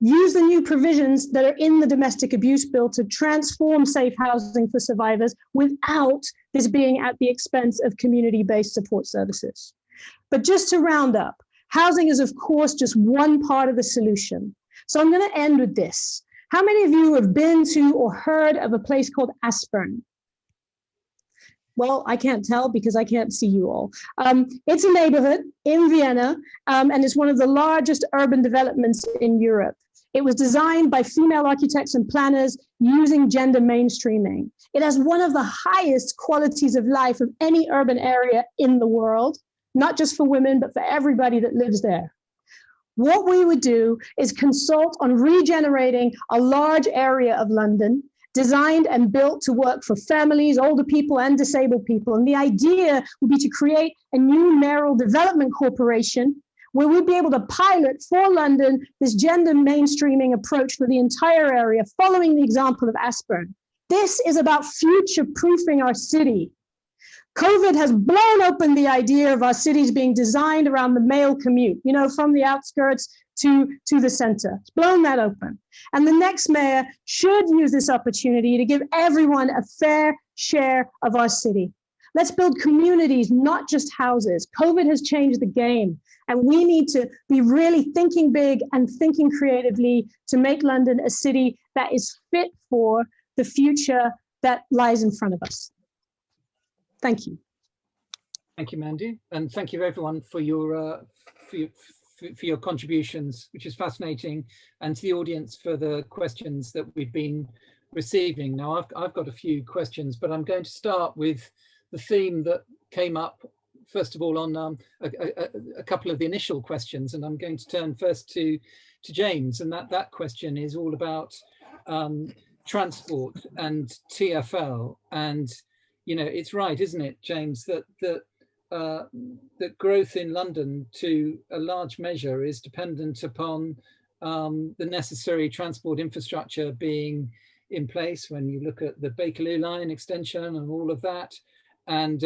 Use the new provisions that are in the domestic abuse bill to transform safe housing for survivors without this being at the expense of community-based support services. But just to round up, housing is, of course, just one part of the solution. So I'm going to end with this. How many of you have been to or heard of a place called Aspern? Well, I can't tell because I can't see you all. It's a neighborhood in Vienna, and it's one of the largest urban developments in Europe. It was designed by female architects and planners using gender mainstreaming. It has one of the highest qualities of life of any urban area in the world, not just for women, but for everybody that lives there. What we would do is consult on regenerating a large area of London, designed and built to work for families, older people, and disabled people. And the idea would be to create a new mayoral development corporation where we'd be able to pilot for London this gender mainstreaming approach for the entire area, following the example of Aspern. This is about future-proofing our city. COVID has blown open the idea of our cities being designed around the male commute, you know, from the outskirts to the center. It's blown that open. And the next mayor should use this opportunity to give everyone a fair share of our city. Let's build communities, not just houses. COVID has changed the game, and we need to be really thinking big and thinking creatively to make London a city that is fit for the future that lies in front of us. Thank you. Thank you, Mandy, and thank you everyone for your contributions, which is fascinating, and to the audience for the questions that we've been receiving. Now, I've got a few questions, but I'm going to start with the theme that came up first of all on a couple of the initial questions, and I'm going to turn first to James, and that question is all about transport and TfL. And it's right, isn't it, James, that growth in London to a large measure is dependent upon the necessary transport infrastructure being in place. When you look at the Bakerloo line extension and all of that, and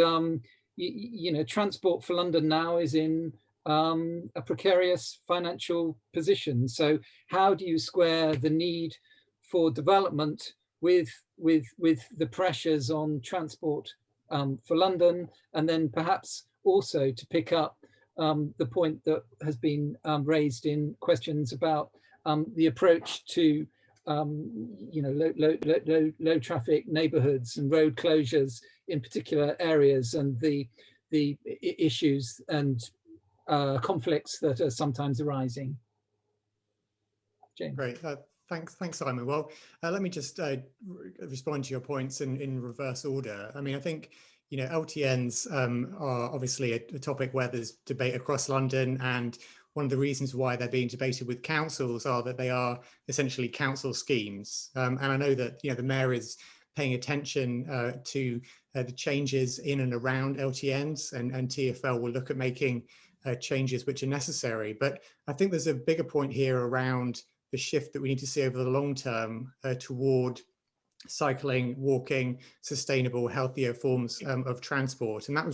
transport for London now is in a precarious financial position. So how do you square the need for development with the pressures on transport for London, and then perhaps also to pick up the point that has been raised in questions about the approach to low traffic neighbourhoods and road closures in particular areas, and the issues and conflicts that are sometimes arising. James. Great. Thanks, Simon. Well, let me just respond to your points in reverse order. I mean, I think LTNs are obviously a topic where there's debate across London, and one of the reasons why they're being debated with councils are that they are essentially council schemes. And I know that the Mayor is paying attention to the changes in and around LTNs, and TfL will look at making changes which are necessary. But I think there's a bigger point here around the shift that we need to see over the long term toward cycling, walking, sustainable, healthier forms of transport. And that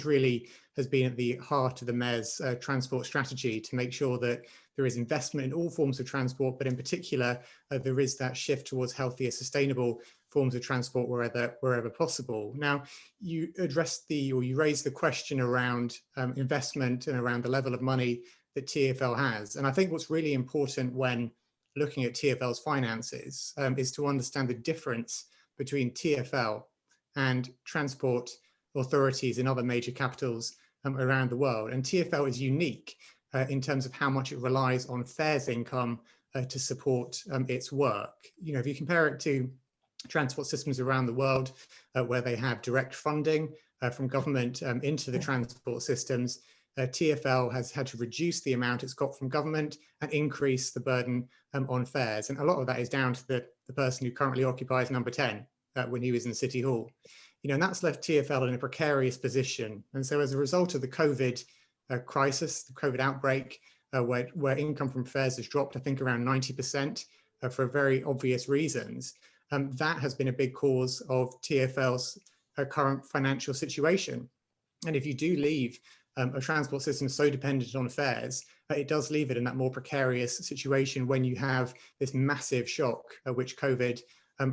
has been at the heart of the Mayor's transport strategy, to make sure that there is investment in all forms of transport, but in particular, there is that shift towards healthier, sustainable forms of transport wherever possible. Now, you raised the question around investment and around the level of money that TfL has. And I think what's really important when looking at TfL's finances is to understand the difference between TfL and transport authorities in other major capitals around the world. And TfL is unique in terms of how much it relies on fares income to support its work. If you compare it to transport systems around the world where they have direct funding from government into the transport systems, TfL has had to reduce the amount it's got from government and increase the burden on fares. And a lot of that is down to the person who currently occupies number 10 when he was in City Hall. And that's left TfL in a precarious position. And so as a result of the COVID crisis, the COVID outbreak, where income from fares has dropped, I think around 90% for very obvious reasons, that has been a big cause of TfL's current financial situation. And if you do leave a transport system so dependent on fares, it does leave it in that more precarious situation when you have this massive shock which COVID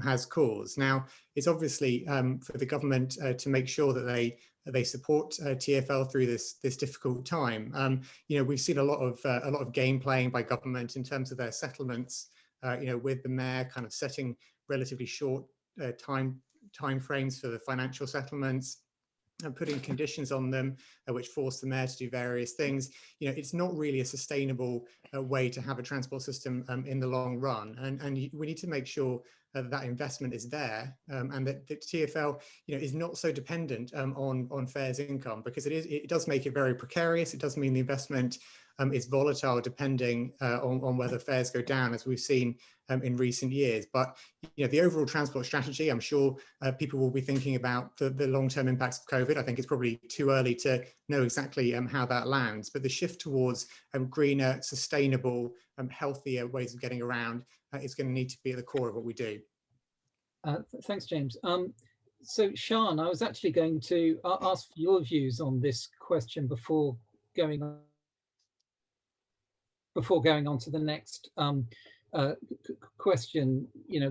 has caused. Now, it's obviously for the government to make sure that they support TfL through this difficult time. We've seen a lot of game playing by government in terms of their settlements. With the Mayor kind of setting relatively short time frames for the financial settlements, and putting conditions on them which force the Mayor to do various things. It's not really a sustainable way to have a transport system in the long run. And we need to make sure that investment is there, and that TfL is not so dependent on fares income, because it does make it very precarious. It does mean the investment is volatile depending on whether fares go down, as we've seen in recent years. But the overall transport strategy, I'm sure people will be thinking about the long-term impacts of COVID. I think it's probably too early to know exactly how that lands, but the shift towards greener, sustainable, healthier ways of getting around is going to need to be at the core of what we do. Thanks, James. So Sian, I was actually going to ask for your views on this question before going on to the next question.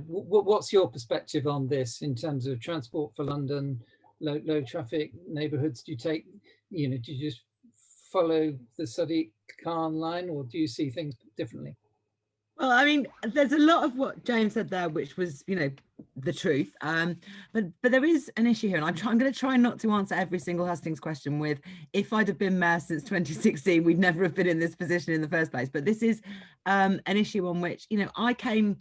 What's your perspective on this in terms of transport for London, low traffic neighbourhoods? Do you just follow the Sadiq Khan line, or do you see things differently? Well, I mean, there's a lot of what James said there, which was, the truth. But there is an issue here, and I'm going to try not to answer every single Hustings question with, if I'd have been Mayor since 2016, we'd never have been in this position in the first place. But this is an issue on which, I came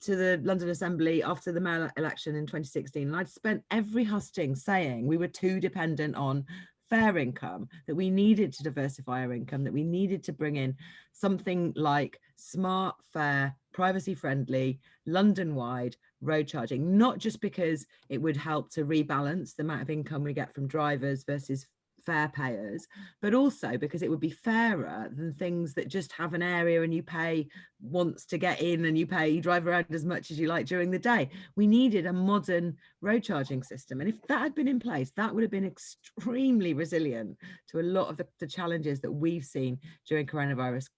to the London Assembly after the mayoral election in 2016, and I'd spent every husting saying we were too dependent on fair income, that we needed to diversify our income, that we needed to bring in something like smart, fair, privacy-friendly, London-wide road charging, not just because it would help to rebalance the amount of income we get from drivers versus fare payers, but also because it would be fairer than things that just have an area and you pay once to get in and you drive around as much as you like during the day. We needed a modern road charging system, and if that had been in place, that would have been extremely resilient to a lot of the challenges that we've seen during coronavirus.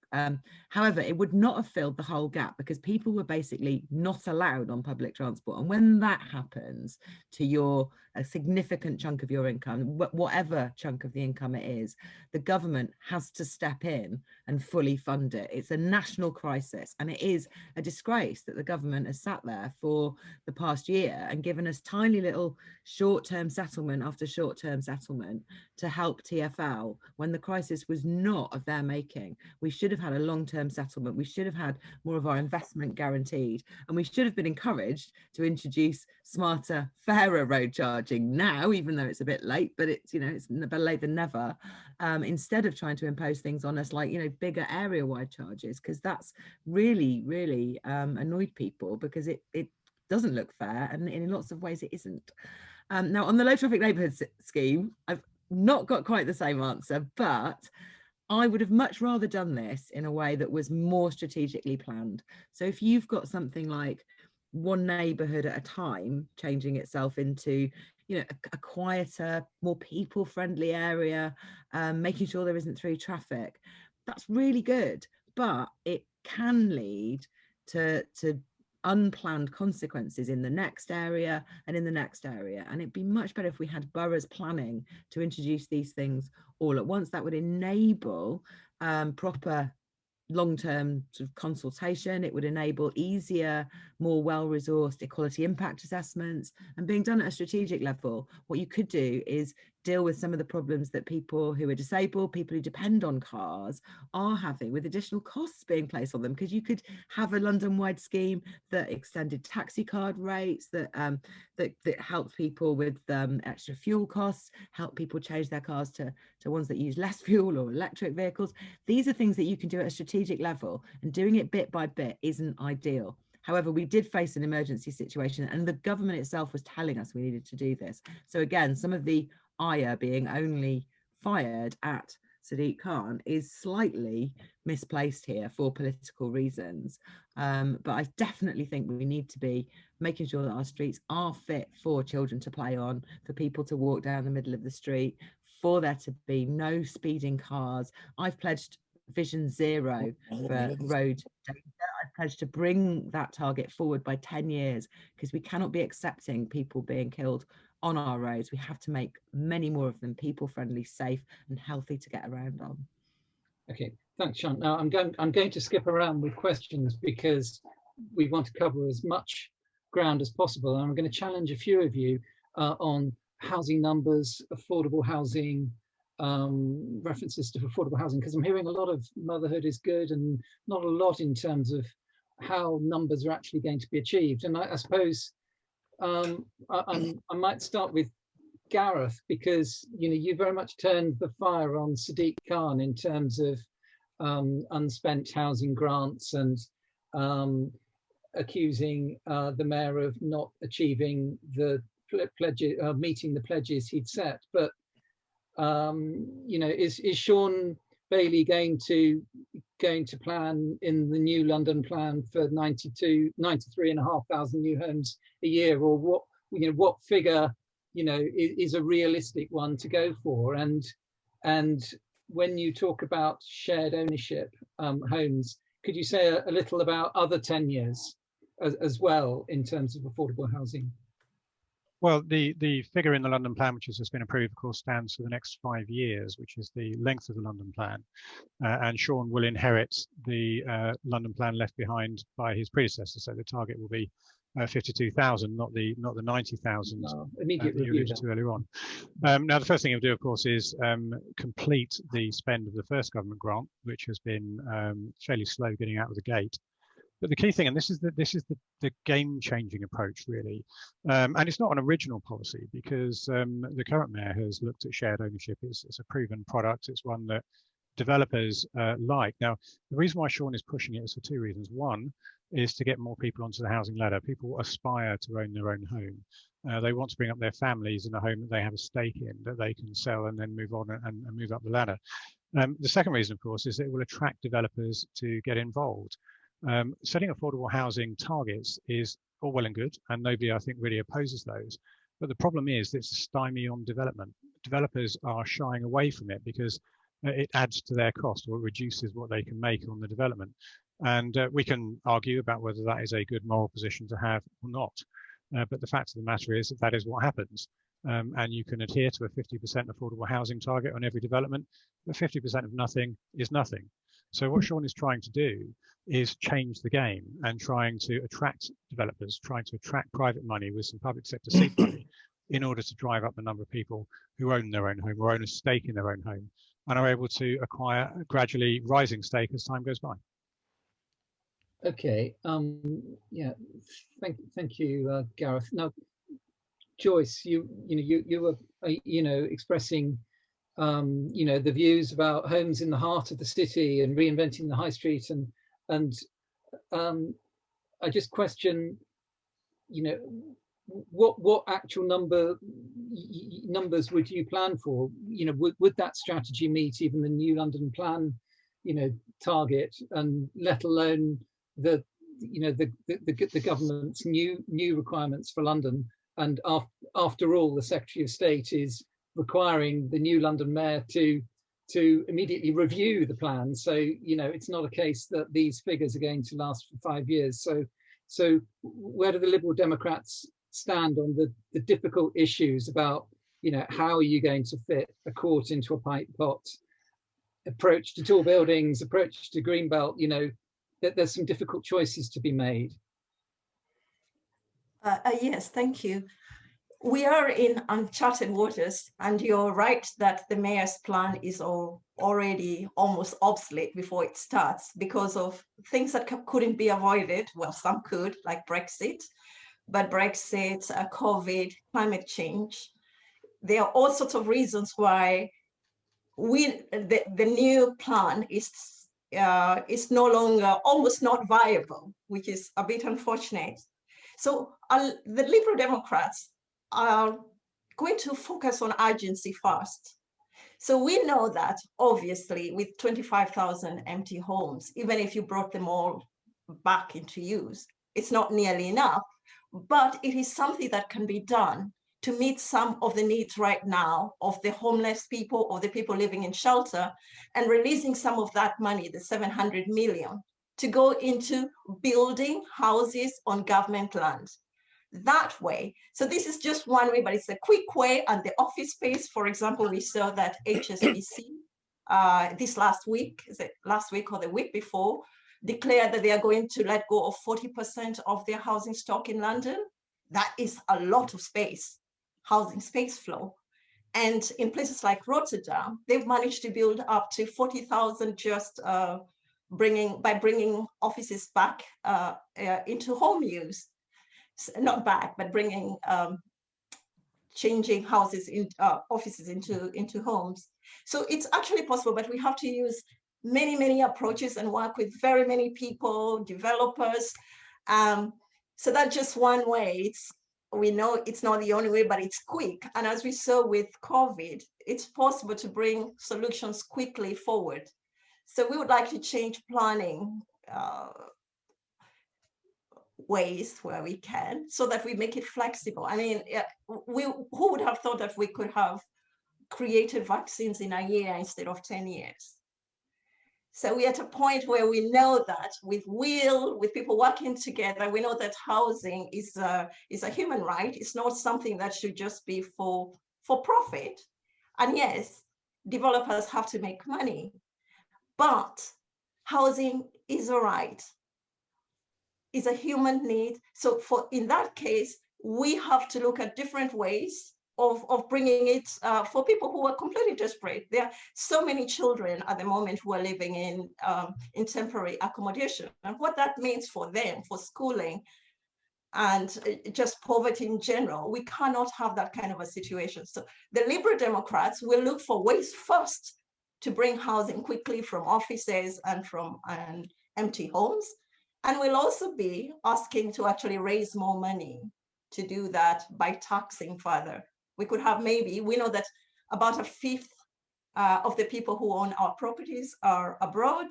However, it would not have filled the whole gap because people were basically not allowed on public transport, and when that happens to a significant chunk of your income, whatever chunk of the income it is, the government has to step in and fully fund it. It's a national crisis, and it is a disgrace that the government has sat there for the past year and given us tiny little short-term settlement after short-term settlement to help TfL when the crisis was not of their making. We should have had a long-term settlement. We should have had more of our investment guaranteed, and we should have been encouraged to introduce smarter, fairer road charging now, even though it's a bit late, but it's, you know, it's better late than never, instead of trying to impose things on us like, you know, bigger area-wide charges, because that's really annoyed people because it doesn't look fair, and in lots of ways it isn't. Now, on the low traffic neighbourhood scheme, I've not got quite the same answer, but I would have much rather done this in a way that was more strategically planned. So if you've got something like one neighbourhood at a time changing itself into, you know, a quieter, more people-friendly area, making sure there isn't through traffic, that's really good, but it can lead to unplanned consequences in the next area and in the next area. And it'd be much better if we had boroughs planning to introduce these things all at once. That would enable proper long-term sort of consultation. It would enable easier, more well-resourced equality impact assessments, and being done at a strategic level. What you could do is deal with some of the problems that people who are disabled, people who depend on cars, are having with additional costs being placed on them, because you could have a London-wide scheme that extended taxi card rates, that helped people with extra fuel costs, help people change their cars to ones that use less fuel or electric vehicles. These are things that you can do at a strategic level, and doing it bit by bit isn't ideal. However, we did face an emergency situation, and the government itself was telling us we needed to do this. So again, some of the ire being only fired at Sadiq Khan is slightly misplaced here for political reasons. But I definitely think we need to be making sure that our streets are fit for children to play on, for people to walk down the middle of the street, for there to be no speeding cars. I've pledged Vision Zero for road data. I've pledged to bring that target forward by 10 years, because we cannot be accepting people being killed on our roads. We have to make many more of them people-friendly, safe and healthy to get around on. Okay, thanks, Sean. Now I'm going to skip around with questions because we want to cover as much ground as possible. And I'm going to challenge a few of you on housing numbers, affordable housing, references to affordable housing, because I'm hearing a lot of motherhood is good and not a lot in terms of how numbers are actually going to be achieved. And I suppose I might start with Gareth, because you very much turned the fire on Sadiq Khan in terms of unspent housing grants and accusing the mayor of not achieving the pledges, meeting the pledges he'd set. But is Sean Bailey going to plan in the new London plan for 93,500 new homes a year, or what figure is a realistic one to go for? And when you talk about shared ownership homes, could you say a little about other tenures as well in terms of affordable housing? Well, the figure in the London plan, which has just been approved, of course, stands for the next 5 years, which is the length of the London plan. And Sean will inherit the London plan left behind by his predecessor. So the target will be 52,000, not the 90,000 that you alluded to earlier on. Now, the first thing he'll do, of course, is complete the spend of the first government grant, which has been fairly slow getting out of the gate. But the key thing, and this is the game-changing approach really, and it's not an original policy because the current mayor has looked at shared ownership. It's a proven product. It's one that developers like. Now, the reason why Sean is pushing it is for two reasons. One is to get more people onto the housing ladder. People aspire to own their own home. They want to bring up their families in a home that they have a stake in, that they can sell and then move on and move up the ladder. The second reason, of course, is that it will attract developers to get involved. Setting affordable housing targets is all well and good, and nobody, I think, really opposes those. But the problem is that it's a stymie on development. Developers are shying away from it because it adds to their cost or it reduces what they can make on the development. And we can argue about whether that is a good moral position to have or not. But the fact of the matter is that is what happens. And you can adhere to a 50% affordable housing target on every development, but 50% of nothing is nothing. So what Sean is trying to do is change the game and trying to attract developers, trying to attract private money with some public sector seed money in order to drive up the number of people who own their own home or own a stake in their own home and are able to acquire a gradually rising stake as time goes by. Okay. Yeah. Thank you, Gareth. Now, Joyce, you were expressing the views about homes in the heart of the city and reinventing the high street, and I just question, what actual numbers would you plan for? Would that strategy meet even the New London Plan, target, and let alone the government's new requirements for London? And after all, the Secretary of State is requiring the new London mayor to immediately review the plan. So, it's not a case that these figures are going to last for 5 years. So where do the Liberal Democrats stand on the difficult issues about, how are you going to fit a court into a pipe pot, approach to tall buildings, approach to Greenbelt, that there's some difficult choices to be made? Yes, thank you. We are in uncharted waters, and you're right that the mayor's plan is already almost obsolete before it starts because of things that couldn't be avoided. Well, some could, like Brexit, but Brexit, COVID, climate change. There are all sorts of reasons why the new plan is no longer, almost not viable, which is a bit unfortunate. So the Liberal Democrats are going to focus on urgency first. So we know that obviously with 25,000 empty homes, even if you brought them all back into use, it's not nearly enough, but it is something that can be done to meet some of the needs right now of the homeless people or the people living in shelter, and releasing some of that money, the 700 million, to go into building houses on government land. That way, so this is just one way, but it's a quick way. And the office space, for example, we saw that HSBC this last week, is it last week or the week before, declared that they are going to let go of 40% of their housing stock in London. That is a lot of space, housing space flow. And in places like Rotterdam, they've managed to build up to 40,000 just by bringing offices back into home use. Not back, but bringing, changing houses in offices into homes. So it's actually possible, but we have to use many approaches and work with very many people, developers. So that's just one way. We know it's not the only way, but it's quick. And as we saw with COVID, it's possible to bring solutions quickly forward. So we would like to change planning ways where we can, so that we make it flexible. I mean, who would have thought that we could have created vaccines in a year instead of 10 years? So we're at a point where we know that with people working together, we know that housing is a human right. It's not something that should just be for profit. And yes, developers have to make money, but housing is a right. Is a human need. So in that case, we have to look at different ways of bringing it for people who are completely desperate. There are so many children at the moment who are living in temporary accommodation, and what that means for them, for schooling, and just poverty in general. We cannot have that kind of a situation. So the Liberal Democrats will look for ways first to bring housing quickly from offices and from empty homes. And we'll also be asking to actually raise more money to do that by taxing further. We could have maybe, we know that about a fifth of the people who own our properties are abroad.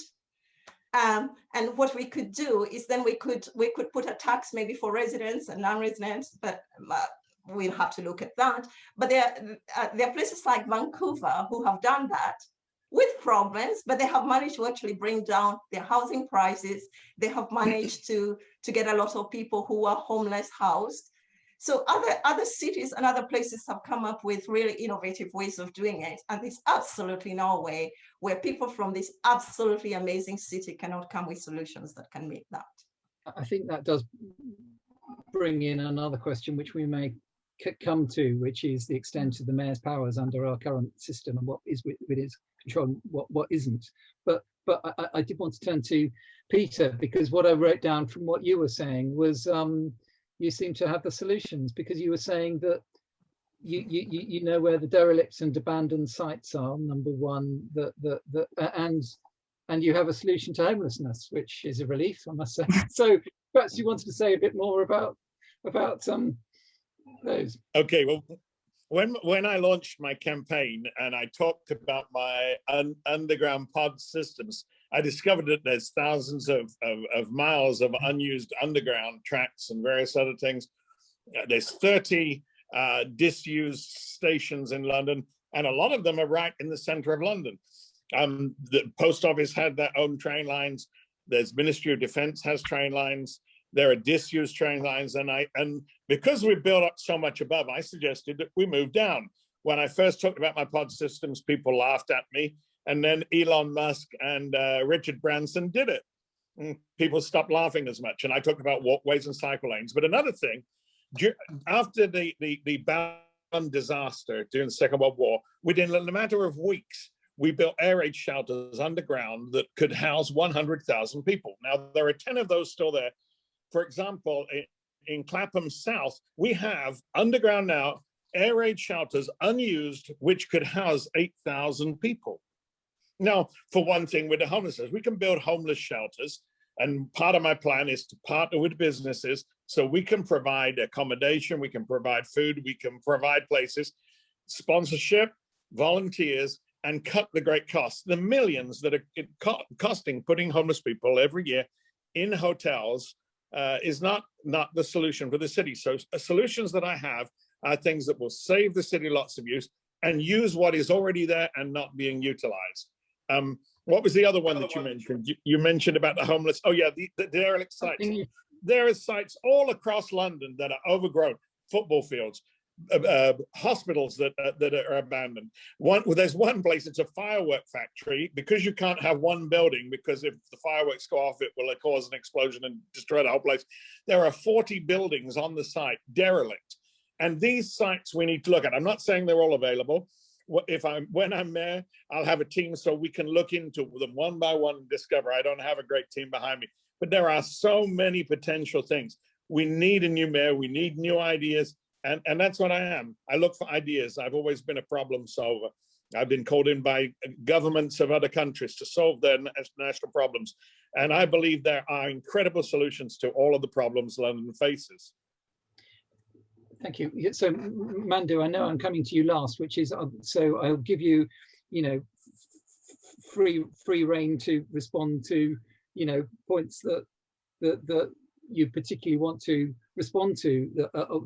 And what we could do is then we could put a tax maybe for residents and non-residents, but we'll have to look at that. But there are places like Vancouver who have done that with problems, but they have managed to actually bring down their housing prices. They have managed to get a lot of people who are homeless housed. So other cities and other places have come up with really innovative ways of doing it. And there's absolutely no way where people from this absolutely amazing city cannot come with solutions that can meet that. I think that does bring in another question, which we may come to, which is the extent of the mayor's powers under our current system and what is with his control and what isn't. But I did want to turn to Peter, because what I wrote down from what you were saying was you seem to have the solutions, because you were saying that you know where the derelict and abandoned sites are, number one, and you have a solution to homelessness, which is a relief, I must say. So perhaps you wanted to say a bit more about those. Okay, well, when I launched my campaign and I talked about my underground pod systems, I discovered that there's thousands of miles of unused underground tracks and various other things. There's 30 disused stations in London, and a lot of them are right in the center of London. The post office had their own train lines. There's Ministry of Defense has train lines. There are disused train lines, and because we built up so much above, I suggested that we move down. When I first talked about my pod systems, people laughed at me, and then Elon Musk and Richard Branson did it. And people stopped laughing as much, and I talked about walkways and cycle lanes. But another thing, after the Bound disaster during the Second World War, within a matter of weeks, we built air raid shelters underground that could house 100,000 people. Now, there are 10 of those still there. For example, in Clapham South, we have underground now air raid shelters unused, which could house 8,000 people. Now, for one thing, with the homelessness, we can build homeless shelters. And part of my plan is to partner with businesses so we can provide accommodation, we can provide food, we can provide places, sponsorship, volunteers, and cut the great costs. The millions that are costing putting homeless people every year in hotels is not the solution for the city. So solutions that I have are things that will save the city lots of use and use what is already there and not being utilized. What was the other one that you mentioned? You mentioned about the homeless. Oh yeah, the derelict sites. There are sites all across London that are overgrown, football fields, hospitals that are abandoned. There's one place, it's a firework factory, because you can't have one building, because if the fireworks go off, it will cause an explosion and destroy the whole place. There are 40 buildings on the site, derelict. And these sites we need to look at. I'm not saying they're all available. When I'm there, I'll have a team so we can look into them one by one and discover. I don't have a great team behind me, but there are so many potential things. We need a new mayor. We need new ideas. And that's what I am. I look for ideas. I've always been a problem solver. I've been called in by governments of other countries to solve their national problems. And I believe there are incredible solutions to all of the problems London faces. Thank you. So, Mandu, I know I'm coming to you last, which is, so I'll give you, free rein to respond to, points that you particularly want to respond to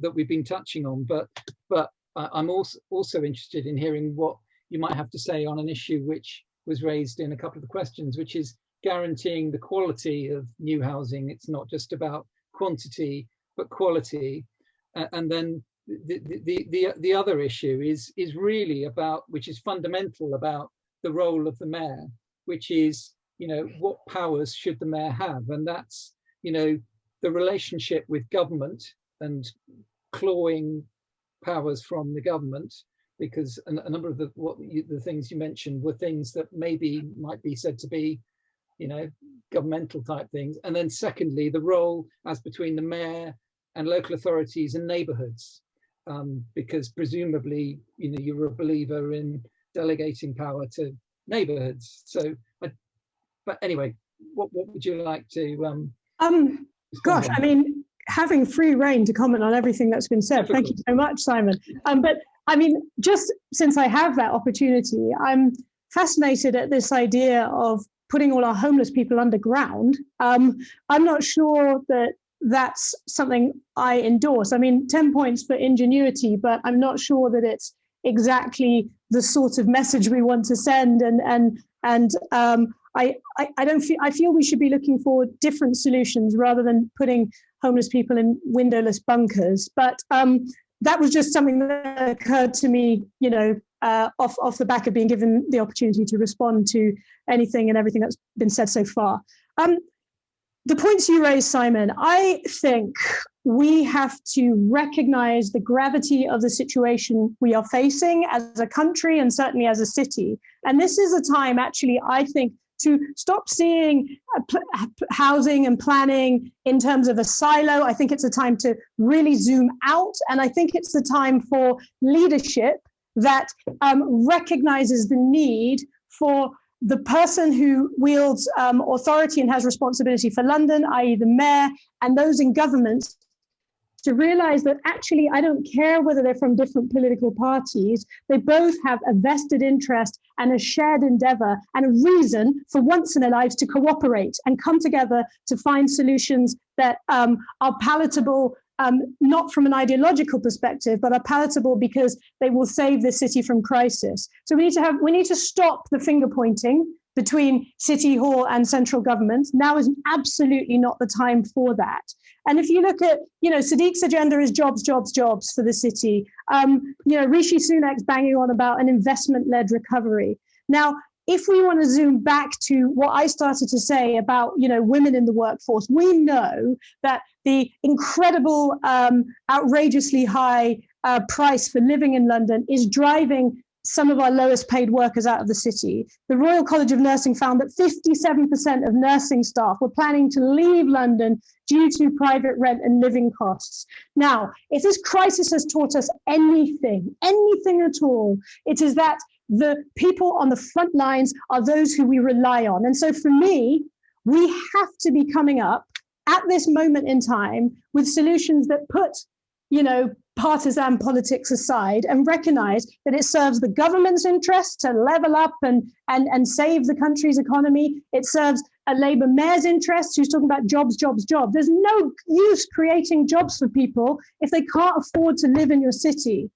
that we've been touching on. But I'm also interested in hearing what you might have to say on an issue which was raised in a couple of the questions, which is guaranteeing the quality of new housing. It's not just about quantity, but quality. And then the other issue is really about, which is fundamental about the role of the mayor, which is, what powers should the mayor have? And that's, the relationship with government and clawing powers from the government, because a number of the things you mentioned were things that maybe might be said to be, you know, governmental type things. And then secondly, the role as between the mayor and local authorities and neighbourhoods, because presumably, you know, you're a believer in delegating power to neighbourhoods. So, but anyway, what would you like to? Gosh, I mean, having free reign to comment on everything that's been said. Thank you so much, Simon. But I mean, just since I have that opportunity, I'm fascinated at this idea of putting all our homeless people underground. I'm not sure that that's something I endorse. I mean, 10 points for ingenuity, but I'm not sure that it's exactly the sort of message we want to send. I feel we should be looking for different solutions rather than putting homeless people in windowless bunkers. But that was just something that occurred to me, you know, off the back of being given the opportunity to respond to anything and everything that's been said so far. The points you raised, Simon, I think we have to recognize the gravity of the situation we are facing as a country and certainly as a city. And this is a time, actually, I think, to stop seeing housing and planning in terms of a silo. I think it's a time to really zoom out. And I think it's the time for leadership that recognizes the need for the person who wields authority and has responsibility for London, i.e. the mayor, and those in government, to realize that actually, I don't care whether they're from different political parties, they both have a vested interest and a shared endeavor and a reason for once in their lives to cooperate and come together to find solutions that are palatable, not from an ideological perspective, but are palatable because they will save the city from crisis. So we need to stop the finger pointing between City Hall and central government. Now is absolutely not the time for that. And if you look at, you know, Sadiq's agenda is jobs, jobs, jobs for the city. You know, Rishi Sunak's banging on about an investment-led recovery. Now, if we want to zoom back to what I started to say about, you know, women in the workforce, we know that the incredible, outrageously high price for living in London is driving some of our lowest paid workers out of the city. The Royal College of Nursing found that 57% of nursing staff were planning to leave London due to private rent and living costs. Now, if this crisis has taught us anything at all, it is that the people on the front lines are those who we rely on. And so for me, we have to be coming up at this moment in time with solutions that put, you know, partisan politics aside and recognize that it serves the government's interest to level up and save the country's economy. It serves a Labour mayor's interest who's talking about jobs, jobs, jobs. There's no use creating jobs for people if they can't afford to live in your city.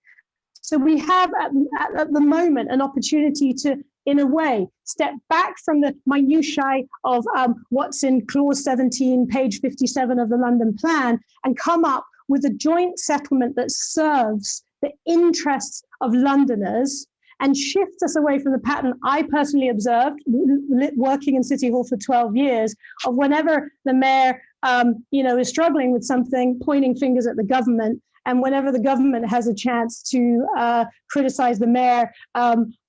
So we have at the moment an opportunity to, in a way, step back from the minutiae of what's in clause 17, page 57 of the London Plan, and come up with a joint settlement that serves the interests of Londoners and shifts us away from the pattern I personally observed working in City Hall for 12 years of whenever the mayor you know, is struggling with something, pointing fingers at the government, and whenever the government has a chance to criticize the mayor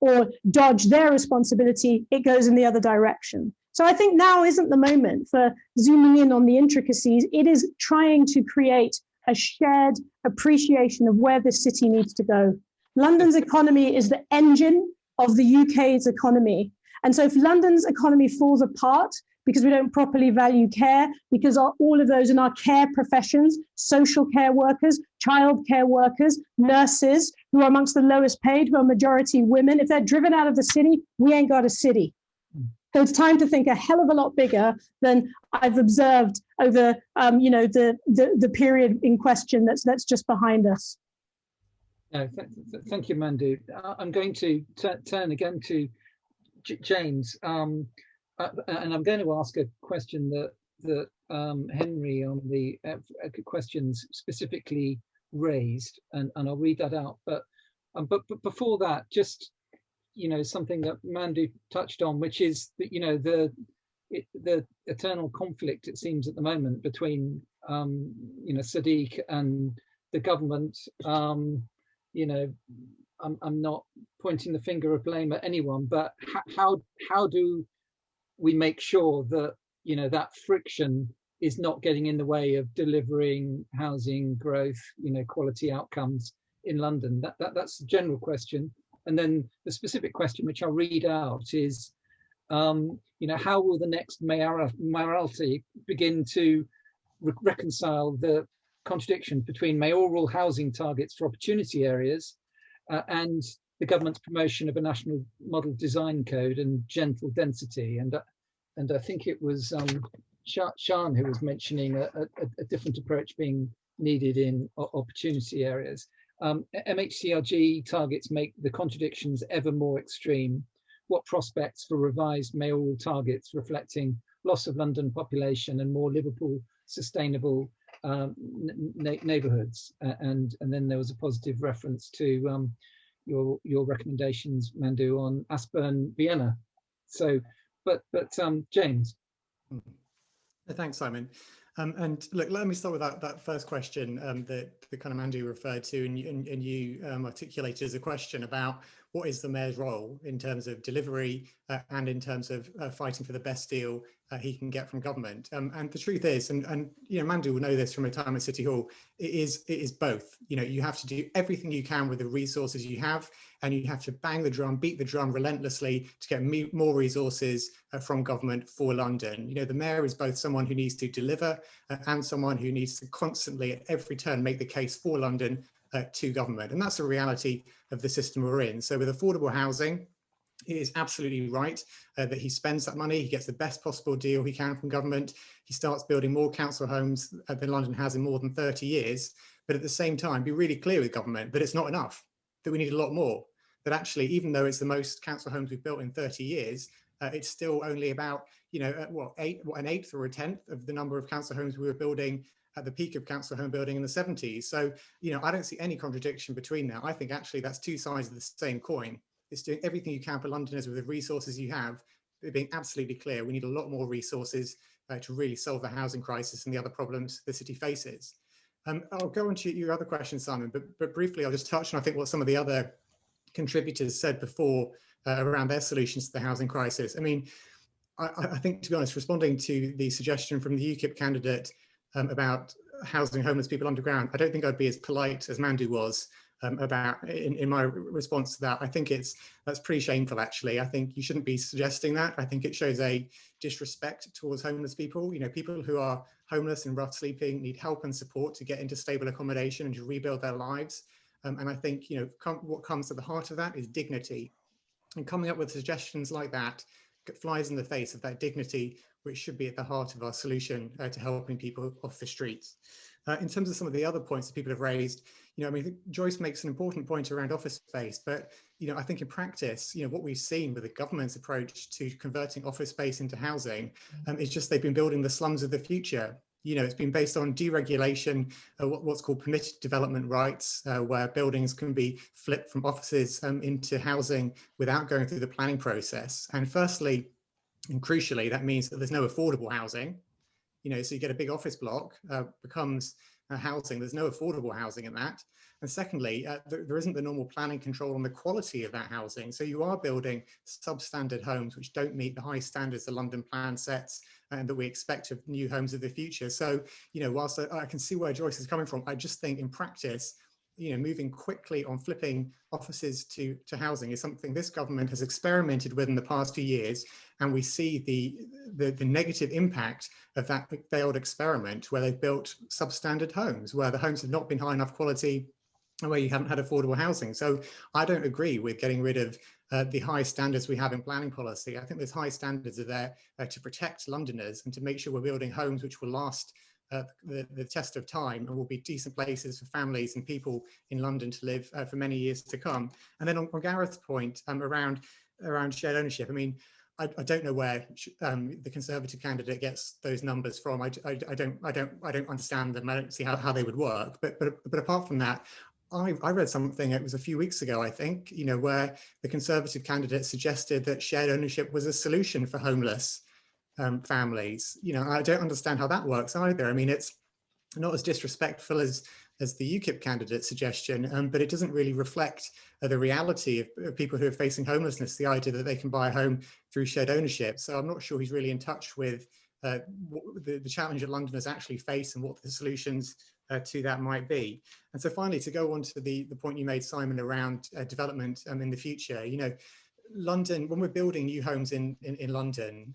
or dodge their responsibility, it goes in the other direction. So I think now isn't the moment for zooming in on the intricacies. It is trying to create a shared appreciation of where this city needs to go. London's economy is the engine of the UK's economy. And so if London's economy falls apart because we don't properly value care, because all of those in our care professions, social care workers, child care workers, nurses, who are amongst the lowest paid, who are majority women, if they're driven out of the city, we ain't got a city. So it's time to think a hell of a lot bigger than I've observed over, you know, the period in question that's just behind us. No, thank you, Mandu. I'm going to turn again to James, and I'm going to ask a question that Henry on the questions specifically raised, and I'll read that out. But before that, just, you know, something that Mandu touched on, which is that, you know, the eternal conflict, it seems at the moment, between you know, Sadiq and the government, you know, I'm not pointing the finger of blame at anyone, but how do we make sure that, you know, that friction is not getting in the way of delivering housing growth, you know, quality outcomes in London? That's the general question. And then the specific question, which I'll read out, is, you know, how will the next mayoralty begin to reconcile the contradiction between mayoral housing targets for opportunity areas and the government's promotion of a national model design code and gentle density? And I think it was Sian who was mentioning a different approach being needed in opportunity areas. MHCRG targets make the contradictions ever more extreme. What prospects for revised mayoral targets reflecting loss of London population and more livable, sustainable neighbourhoods? And then there was a positive reference to your recommendations, Mandu, on Aspern, Vienna. So, but James. Thanks, Simon. And look, let me start with that first question that kind of Mandu referred to, and you articulated as a question about what is the mayor's role in terms of delivery and in terms of fighting for the best deal he can get from government. And the truth is, and you know, Mandu will know this from a time at City Hall, it is both. You know, you have to do everything you can with the resources you have, and you have to bang the drum, beat the drum relentlessly to get more resources from government for London. You know, the mayor is both someone who needs to deliver and someone who needs to constantly at every turn make the case for London to government. And that's the reality of the system we're in. So with affordable housing, it is absolutely right that he spends that money, he gets the best possible deal he can from government. He starts building more council homes than London has in more than 30 years. But at the same time, be really clear with government that it's not enough, that we need a lot more. That actually, even though it's the most council homes we've built in 30 years, it's still only about, you know, an eighth or a tenth of the number of council homes we were building at the peak of council home building in the 70s. So, you know, I don't see any contradiction between that. I think actually that's two sides of the same coin. It's doing everything you can for Londoners with the resources you have, being absolutely clear. We need a lot more resources to really solve the housing crisis and the other problems the city faces. I'll go on to your other question, Simon, but briefly, I'll just touch on, I think, what some of the other contributors said before around their solutions to the housing crisis. I mean, I think, to be honest, responding to the suggestion from the UKIP candidate about housing homeless people underground, I don't think I'd be as polite as Mandu was about in my response to that. I think that's pretty shameful, actually. I think you shouldn't be suggesting that. I think it shows a disrespect towards homeless people. You know, people who are homeless and rough sleeping need help and support to get into stable accommodation and to rebuild their lives. And I think, you know, what comes to the heart of that is dignity. And coming up with suggestions like that flies in the face of that dignity, which should be at the heart of our solution to helping people off the streets. In terms of some of the other points that people have raised, you know, I mean, Joyce makes an important point around office space, but, you know, I think in practice, you know, what we've seen with the government's approach to converting office space into housing is just they've been building the slums of the future. You know, it's been based on deregulation, what's called permitted development rights, where buildings can be flipped from offices into housing without going through the planning process. And firstly, and crucially, that means that there's no affordable housing. You know, so you get a big office block, becomes housing, there's no affordable housing in that. And secondly, there isn't the normal planning control on the quality of that housing. So you are building substandard homes which don't meet the high standards the London plan sets and that we expect of new homes of the future. So, you know, whilst I can see where Joyce is coming from, I just think in practice, you know, moving quickly on flipping offices to housing is something this government has experimented with in the past few years. And we see the negative impact of that failed experiment where they've built substandard homes, where the homes have not been high enough quality and where you haven't had affordable housing. So I don't agree with getting rid of the high standards we have in planning policy. I think those high standards are there to protect Londoners and to make sure we're building homes which will last the test of time and will be decent places for families and people in London to live for many years to come. And then on Gareth's point around shared ownership, I mean, I don't know where the Conservative candidate gets those numbers from. I don't understand them. I don't see how they would work. But apart from that, I read something, it was a few weeks ago, I think, you know, where the Conservative candidate suggested that shared ownership was a solution for homeless families. You know, I don't understand how that works either. I mean, it's not as disrespectful as the UKIP candidate suggestion, but it doesn't really reflect the reality of people who are facing homelessness, the idea that they can buy a home through shared ownership. So I'm not sure he's really in touch with the challenge that Londoners actually face and what the solutions to that might be. And so finally, to go on to the point you made, Simon, around development in the future, you know, London, when we're building new homes in London,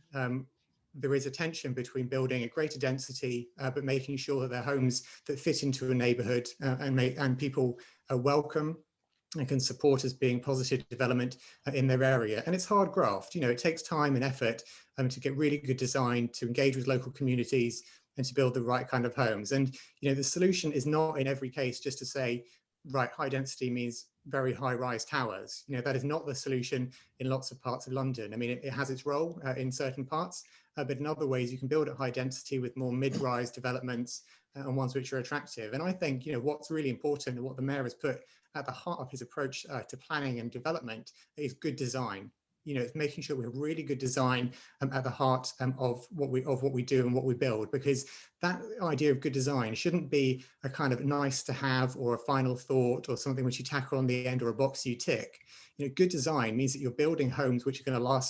there is a tension between building a greater density, but making sure that they're homes that fit into a neighbourhood and people are welcome and can support as being positive development in their area. And it's hard graft, you know, it takes time and effort to get really good design, to engage with local communities and to build the right kind of homes. And, you know, the solution is not in every case just to say, right, high density means very high rise towers. You know, that is not the solution in lots of parts of London. I mean, it has its role in certain parts, but in other ways you can build at high density with more mid-rise developments and ones which are attractive. And I think, you know, what's really important and what the mayor has put at the heart of his approach to planning and development is good design. You know, it's making sure we have really good design at the heart of what we do and what we build, because that idea of good design shouldn't be a kind of nice to have or a final thought or something which you tackle on the end or a box you tick. You know, good design means that you're building homes which are going to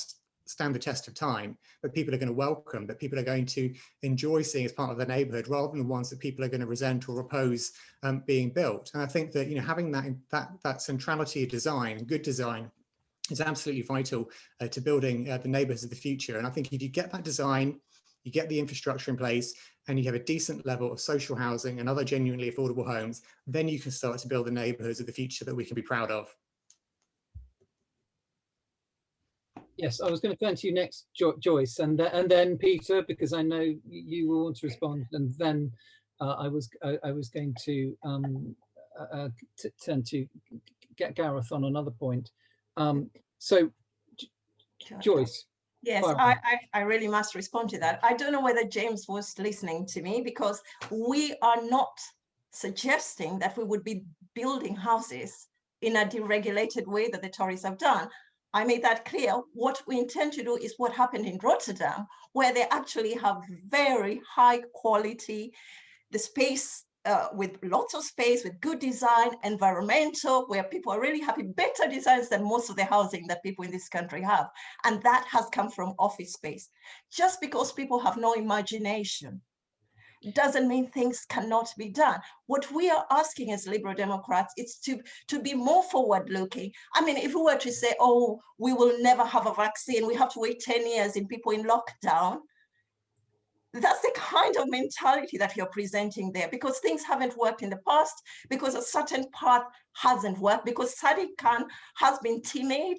stand the test of time, that people are going to welcome, that people are going to enjoy seeing as part of their neighborhood, rather than the ones that people are going to resent or oppose being built. And I think that, you know, having that centrality of design, good design, is absolutely vital to building the neighborhoods of the future. And I think if you get that design, you get the infrastructure in place, and you have a decent level of social housing and other genuinely affordable homes, then you can start to build the neighborhoods of the future that we can be proud of. Yes, I was going to turn to you next, Joyce, and then Peter, because I know you will want to respond, and then I was going to turn to Gareth on another point. So, Joyce. Yes, I really must respond to that. I don't know whether James was listening to me, because we are not suggesting that we would be building houses in a deregulated way that the Tories have done. I made that clear. What we intend to do is what happened in Rotterdam, where they actually have very high quality, the space with lots of space, with good design, environmental, where people are really happy, better designs than most of the housing that people in this country have. And that has come from office space. Just because people have no imagination doesn't mean things cannot be done. What we are asking as Liberal Democrats is to be more forward-looking. I mean, if we were to say, oh, we will never have a vaccine, we have to wait 10 years in people in lockdown, that's the kind of mentality that you're presenting there, because things haven't worked in the past, because a certain part hasn't worked, because Sadiq Khan has been timid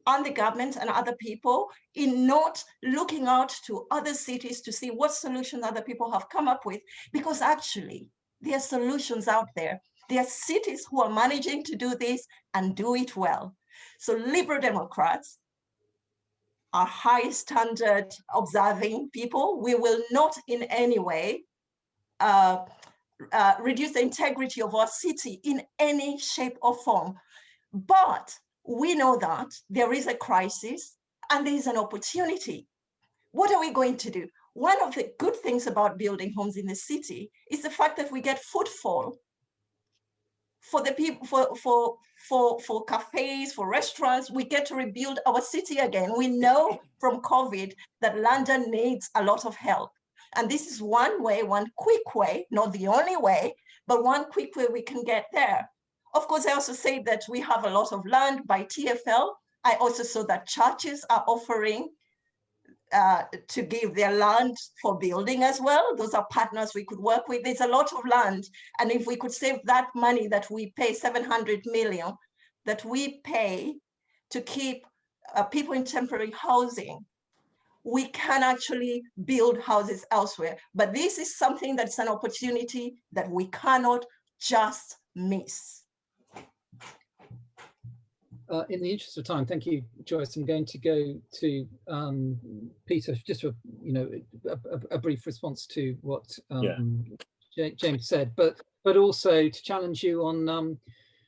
on the government and other people in not looking out to other cities to see what solutions other people have come up with, because actually there are solutions out there. There are cities who are managing to do this and do it well. So Liberal Democrats are high standard observing people. We will not in any way reduce the integrity of our city in any shape or form. But we know that there is a crisis and there is an opportunity. What are we going to do? One of the good things about building homes in the city is the fact that we get footfall for the people, for cafes, for restaurants. We get to rebuild our city again. We know from COVID that London needs a lot of help. And this is one way, one quick way, not the only way, but one quick way we can get there. Of course, I also say that we have a lot of land by TfL. I also saw that churches are offering to give their land for building as well. Those are partners we could work with. There's a lot of land. And if we could save that money that we pay, 700 million, that we pay to keep people in temporary housing, we can actually build houses elsewhere. But this is something that's an opportunity that we cannot just miss. In the interest of time, thank you, Joyce. I'm going to go to Peter, just for a brief response to what James said, but also to challenge you on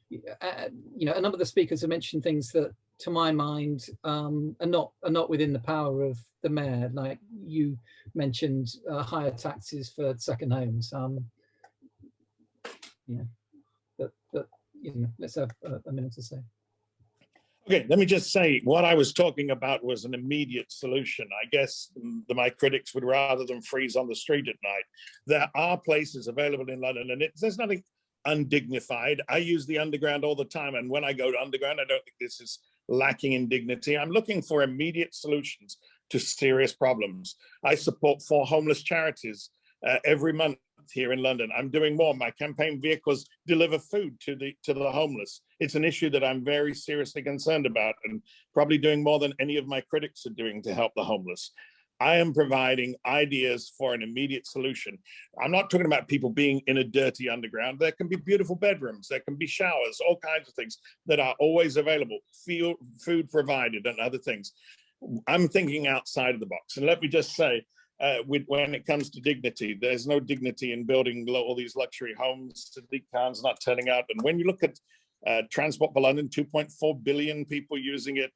a number of the speakers have mentioned things that to my mind, are not within the power of the mayor. Like you mentioned, higher taxes for second homes. But you know, let's have a minute to say. Okay, let me just say what I was talking about was an immediate solution. I guess my critics would rather than freeze on the street at night. There are places available in London, and there's nothing undignified. I use the underground all the time, and when I go to underground, I don't think this is lacking in dignity. I'm looking for immediate solutions to serious problems. I support 4 homeless charities every month here in London. I'm doing more. My campaign vehicles deliver food to the homeless. It's an issue that I'm very seriously concerned about, and probably doing more than any of my critics are doing to help the homeless. I am providing ideas for an immediate solution. I'm not talking about people being in a dirty underground. There can be beautiful bedrooms, there can be showers, all kinds of things that are always available, food provided and other things. I'm thinking outside of the box. And let me just say, when it comes to dignity, there's no dignity in building all these luxury homes. Sadiq Khan's not turning out. And when you look at Transport for London, 2.4 billion people using it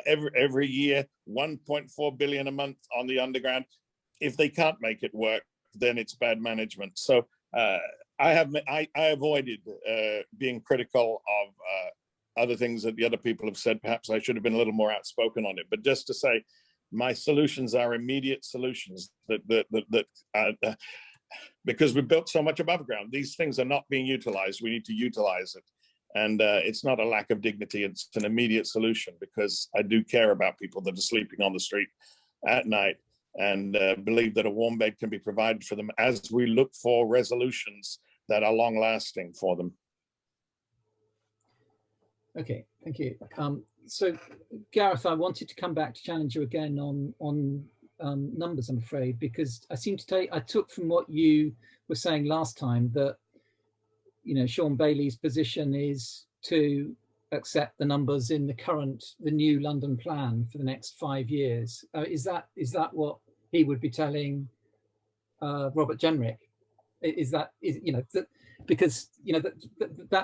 every year, 1.4 billion a month on the underground. If they can't make it work, then it's bad management. So I avoided being critical of other things that the other people have said. Perhaps I should have been a little more outspoken on it. But just to say, my solutions are immediate solutions because we built so much above ground. These things are not being utilized. We need to utilize it. And it's not a lack of dignity. It's an immediate solution, because I do care about people that are sleeping on the street at night, and believe that a warm bed can be provided for them as we look for resolutions that are long lasting for them. Okay, thank you. So Gareth, I wanted to come back to challenge you again on numbers, I'm afraid, because I took from what you were saying last time that, you know, Sean Bailey's position is to accept the numbers in the new London plan for the next 5 years. Is that what he would be telling Robert Jenrick? Because you know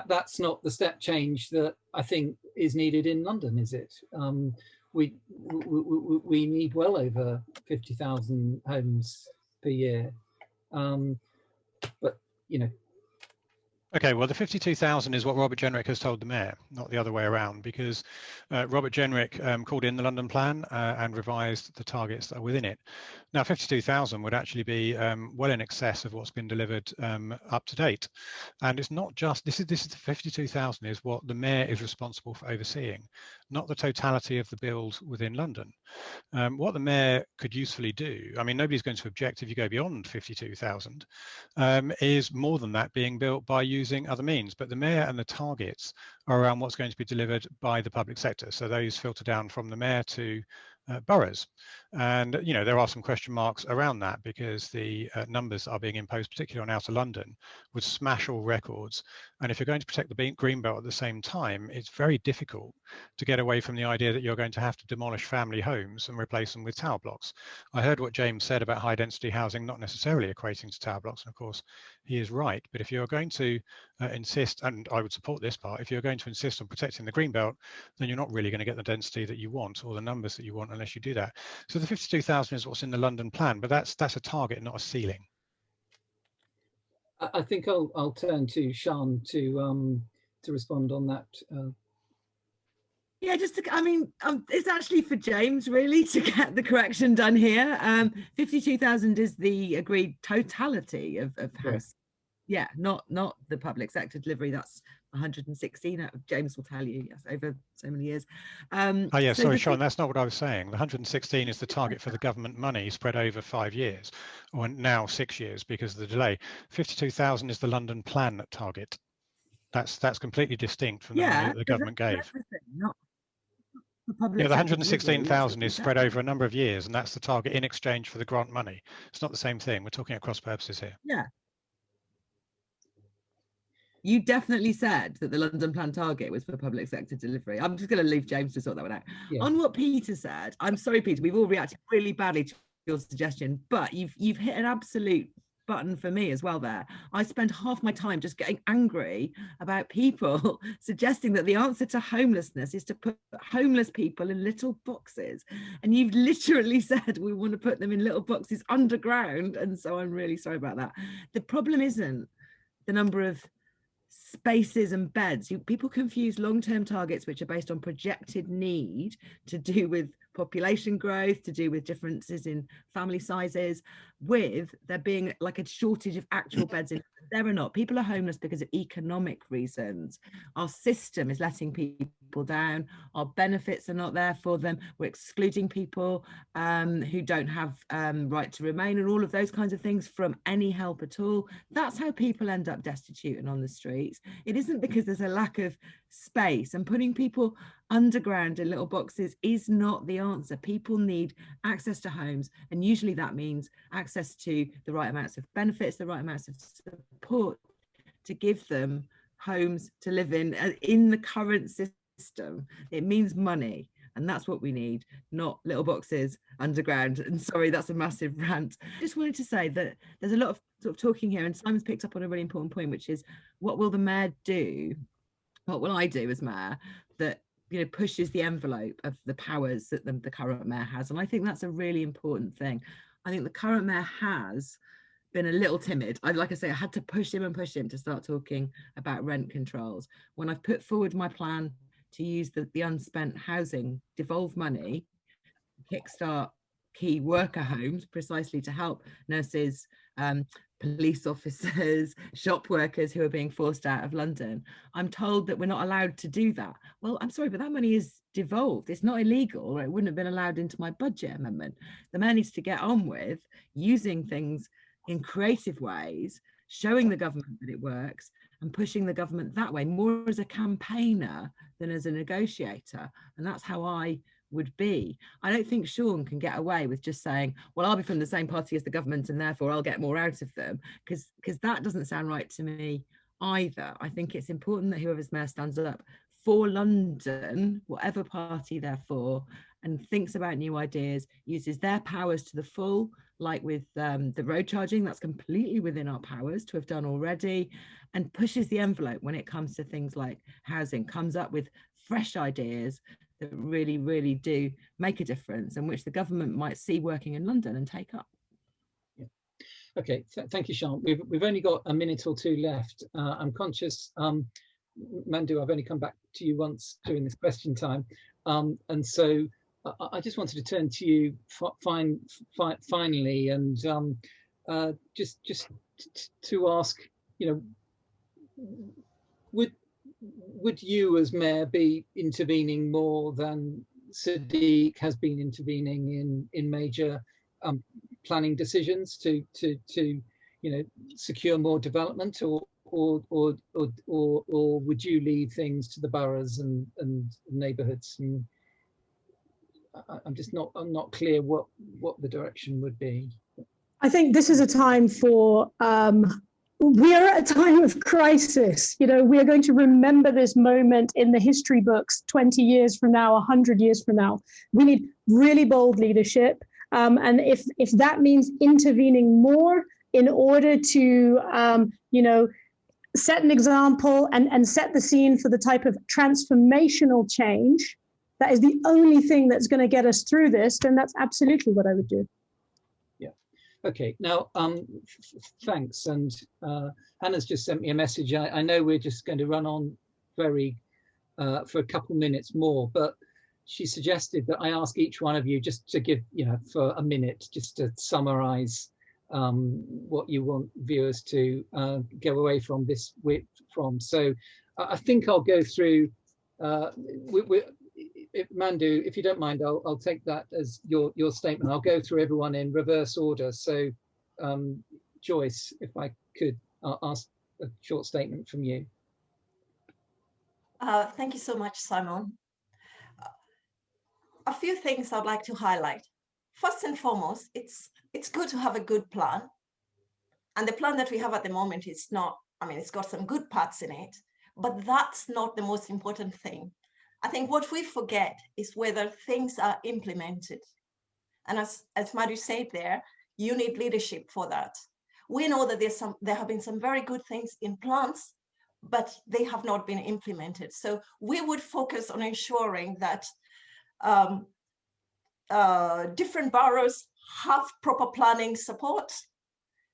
that's not the step change that I think is needed in London, is it? We need well over 50,000 homes per year, but you know. Okay, well, the 52,000 is what Robert Jenrick has told the mayor, not the other way around, because Robert Jenrick called in the London plan and revised the targets that are within it. Now, 52,000 would actually be well in excess of what's been delivered up to date. And it's not just, this is the 52,000 is what the mayor is responsible for overseeing, not the totality of the build within London. What the mayor could usefully do, I mean, nobody's going to object if you go beyond 52,000, is more than that being built by using other means. But the mayor and the targets are around what's going to be delivered by the public sector. So those filter down from the mayor to boroughs. And, you know, there are some question marks around that, because the numbers that are being imposed, particularly on Outer London, would smash all records. And if you're going to protect the Greenbelt at the same time, it's very difficult to get away from the idea that you're going to have to demolish family homes and replace them with tower blocks. I heard what James said about high density housing not necessarily equating to tower blocks, and of course he is right. But if you're going to insist, and I would support this part, if you're going to insist on protecting the Greenbelt, then you're not really going to get the density that you want or the numbers that you want unless you do that. So the 52,000 is what's in the London plan, but that's a target, not a ceiling. I think I'll turn to Sean to respond on that. Yeah, it's actually for James really to get the correction done here. 52,000 is the agreed totality of house. Yeah, not the public sector delivery. That's 116. James will tell you, yes, over so many years. Oh yeah, so sorry, Sean, that's not what I was saying. The 116 is the target for the government money spread over 5 years, or now 6 years because of the delay. 52,000 is the London plan target. That's completely distinct from the money that the government gave. Yeah, the 116,000 is spread over a number of years, and that's the target in exchange for the grant money. It's not the same thing. We're talking at cross purposes here. Yeah. You definitely said that the London plan target was for public sector delivery. I'm just going to leave James to sort that one out. Yeah. On what Peter said, I'm sorry, Peter, we've all reacted really badly to your suggestion, but you've hit an absolute button for me as well there. I spend half my time just getting angry about people suggesting that the answer to homelessness is to put homeless people in little boxes. And you've literally said we want to put them in little boxes underground. And so I'm really sorry about that. The problem isn't the number of spaces and beds. People confuse long-term targets, which are based on projected need to do with population growth, to do with differences in family sizes, with there being like a shortage of actual beds in. There are not. People are homeless because of economic reasons. Our system is letting people down. Our benefits are not there for them. We're excluding people who don't have right to remain, and all of those kinds of things from any help at all. That's how people end up destitute and on the streets. It isn't because there's a lack of space, and putting people underground in little boxes is not the answer. People need access to homes, and usually that means access to the right amounts of benefits, the right amounts of support to give them homes to live in the current system. It means money, and that's what we need, not little boxes underground. And sorry, that's a massive rant. Just wanted to say that there's a lot of sort of talking here, and Simon's picked up on a really important point, which is what will the mayor do? What will I do as mayor that pushes the envelope of the powers that the current mayor has? And I think that's a really important thing. I think the current mayor has been a little timid. Like I say, I had to push him to start talking about rent controls. When I've put forward my plan to use the unspent housing devolved money, kickstart key worker homes, precisely to help nurses, police officers, shop workers who are being forced out of London, I'm told that we're not allowed to do that. Well, I'm sorry, but that money is devolved. It's not illegal, or it wouldn't have been allowed into my budget amendment. The mayor needs to get on with using things in creative ways, showing the government that it works, and pushing the government that way, more as a campaigner than as a negotiator. And that's how I would be. I don't think Sean can get away with just saying, well, I'll be from the same party as the government and therefore I'll get more out of them, because that doesn't sound right to me either. I think it's important that whoever's mayor stands up for London, whatever party they're for, and thinks about new ideas, uses their powers to the full, like with the road charging. That's completely within our powers to have done already, and pushes the envelope when it comes to things like housing, comes up with fresh ideas that really, really do make a difference, and which the government might see working in London and take up. Yeah. Okay, thank you, Sean. We've only got a minute or two left. I'm conscious, Mandu, I've only come back to you once during this question time, and so I just wanted to turn to you finally, and just to ask, would you as mayor be intervening more than Sadiq has been intervening in major planning decisions to secure more development, or would you leave things to the boroughs and neighbourhoods? And I'm not clear what the direction would be. I think this is a time for we are at a time of crisis. We are going to remember this moment in the history books 20 years from now, 100 years from now. We need really bold leadership. And if that means intervening more in order to, set an example and set the scene for the type of transformational change, that is the only thing that's going to get us through this, then that's absolutely what I would do. Okay, now, thanks. And Hannah's just sent me a message. I know we're just going to run on for a couple minutes more, but she suggested that I ask each one of you just to give, for a minute, just to summarize what you want viewers to go away from this from. So I think I'll go through, Mandu, if you don't mind, I'll take that as your statement. I'll go through everyone in reverse order. So, Joyce, if I could ask a short statement from you. Thank you so much, Simon. A few things I'd like to highlight. First and foremost, it's good to have a good plan. And the plan that we have at the moment is not, it's got some good parts in it, but that's not the most important thing. I think what we forget is whether things are implemented. And as Madhu said there, you need leadership for that. We know that there have been some very good things in plans, but they have not been implemented. So we would focus on ensuring that different boroughs have proper planning support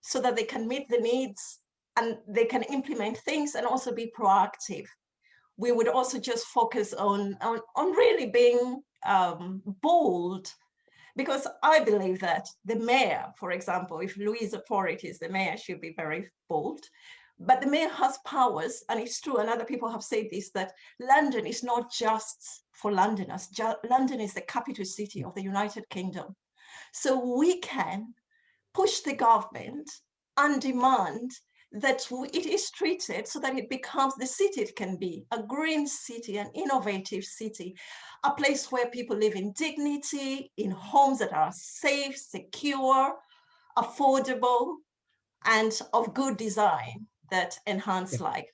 so that they can meet the needs and they can implement things and also be proactive. We would also just focus on really being bold, because I believe that the mayor, for example, if Louisa Porritt is the mayor, she'll be very bold. But the mayor has powers, and it's true, and other people have said this, that London is not just for Londoners. London is the capital city of the United Kingdom. So we can push the government and demand that it is treated so that it becomes the city it can be, a green city, an innovative city, a place where people live in dignity, in homes that are safe, secure, affordable, and of good design that enhance life.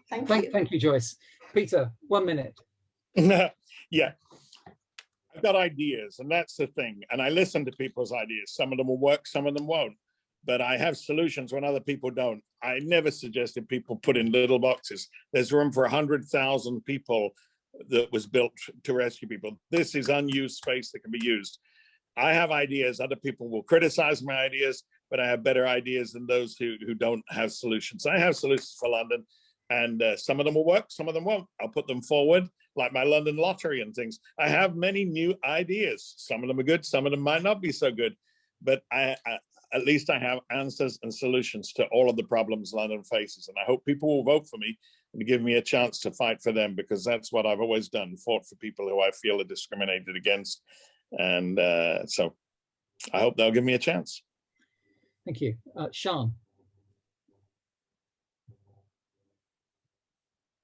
Thank you. Thank you, Joyce. Peter, 1 minute. Yeah, I've got ideas, and that's the thing. And I listen to people's ideas. Some of them will work, some of them won't. But I have solutions when other people don't. I never suggested people put in little boxes. There's room for 100,000 people that was built to rescue people. This is unused space that can be used. I have ideas. Other people will criticize my ideas, but I have better ideas than those who don't have solutions. I have solutions for London, and some of them will work, some of them won't. I'll put them forward, like my London lottery and things. I have many new ideas. Some of them are good, some of them might not be so good, but at least I have answers and solutions to all of the problems London faces. And I hope people will vote for me and give me a chance to fight for them, because that's what I've always done, fought for people who I feel are discriminated against. And so I hope they'll give me a chance. Thank you. Sian.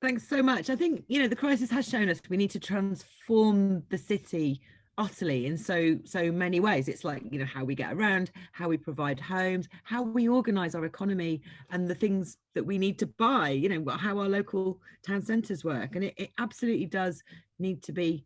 Thanks so much. I think, the crisis has shown us we need to transform the city utterly in so many ways. It's like, how we get around, how we provide homes, how we organize our economy, and the things that we need to buy, how our local town centres work. And it absolutely does need to be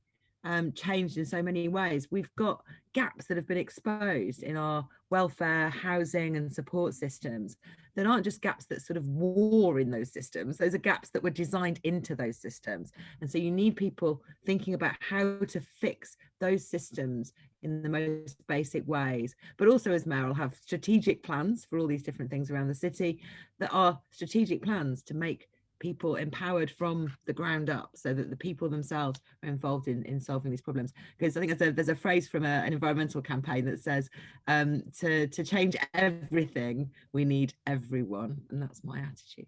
changed in so many ways. We've got gaps that have been exposed in our welfare, housing and support systems that aren't just gaps that sort of war in those systems. Those are gaps that were designed into those systems. And so you need people thinking about how to fix those systems in the most basic ways, but also as mayoral have strategic plans for all these different things around the city that are strategic plans to make people empowered from the ground up, so that the people themselves are involved in solving these problems. Because I think there's a phrase from an environmental campaign that says, to change everything, we need everyone. And that's my attitude.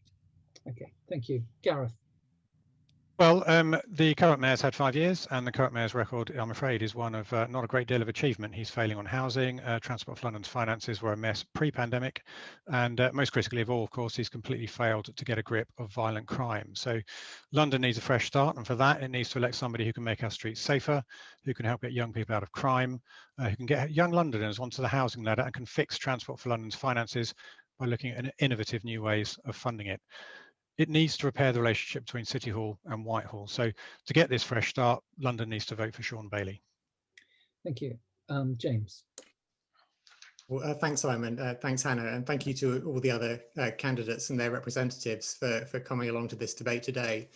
Okay, thank you. Gareth. Well, the current mayor's had 5 years, and the current mayor's record, I'm afraid, is one of not a great deal of achievement. He's failing on housing. Transport for London's finances were a mess pre-pandemic, and most critically of all, of course, he's completely failed to get a grip of violent crime. So London needs a fresh start, and for that, it needs to elect somebody who can make our streets safer, who can help get young people out of crime, who can get young Londoners onto the housing ladder, and can fix Transport for London's finances by looking at innovative new ways of funding it. It needs to repair the relationship between City Hall and Whitehall. So to get this fresh start, London needs to vote for Sean Bailey. Thank you. James. Well, thanks, Simon. Thanks, Hannah. And thank you to all the other candidates and their representatives for coming along to this debate today.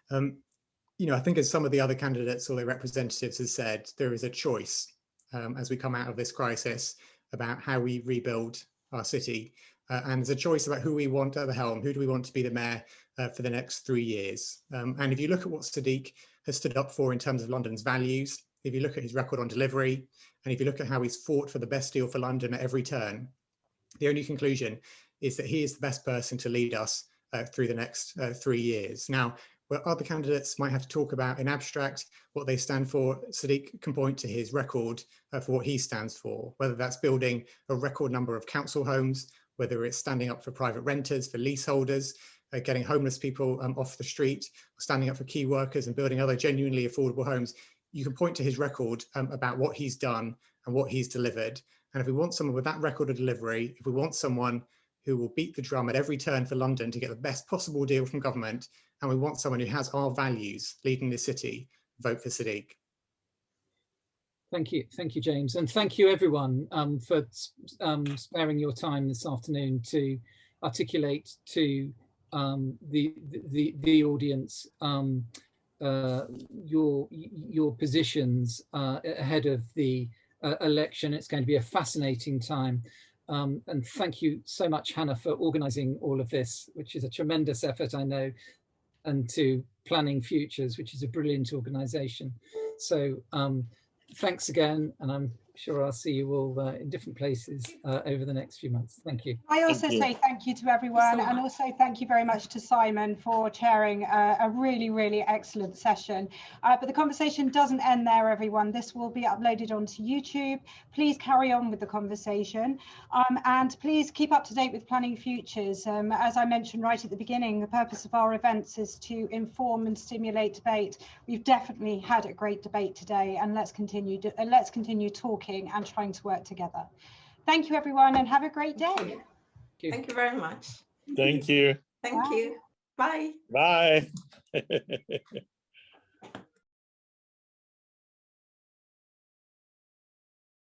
I think as some of the other candidates or their representatives have said, there is a choice as we come out of this crisis about how we rebuild our city. And there's a choice about who we want at the helm. Who do we want to be the mayor for the next 3 years? And if you look at what Sadiq has stood up for in terms of London's values, if you look at his record on delivery, and if you look at how he's fought for the best deal for London at every turn, the only conclusion is that he is the best person to lead us through the next 3 years. Now, where other candidates might have to talk about in abstract what they stand for, Sadiq can point to his record for what he stands for, whether that's building a record number of council homes, whether it's standing up for private renters, for leaseholders, getting homeless people off the street, standing up for key workers and building other genuinely affordable homes. You can point to his record about what he's done and what he's delivered. And if we want someone with that record of delivery, if we want someone who will beat the drum at every turn for London to get the best possible deal from government, and we want someone who has our values leading the city, vote for Sadiq. Thank you, James, and thank you everyone for sparing your time this afternoon to articulate to the audience your positions ahead of the election. It's going to be a fascinating time, and thank you so much, Hannah, for organising all of this, which is a tremendous effort, I know, and to Planning Futures, which is a brilliant organisation. So thanks again, and I'm sure I'll see you all in different places over the next few months. Thank you. I also say thank you to everyone, and also thank you very much to Simon for chairing a really, really excellent session. But the conversation doesn't end there, everyone. This will be uploaded onto YouTube. Please carry on with the conversation, and please keep up to date with Planning Futures. As I mentioned right at the beginning, the purpose of our events is to inform and stimulate debate. We've definitely had a great debate today, and let's continue talking and trying to work together. Thank you, everyone, and have a great day. Thank you very much. Thank you. Thank you. Bye. Bye.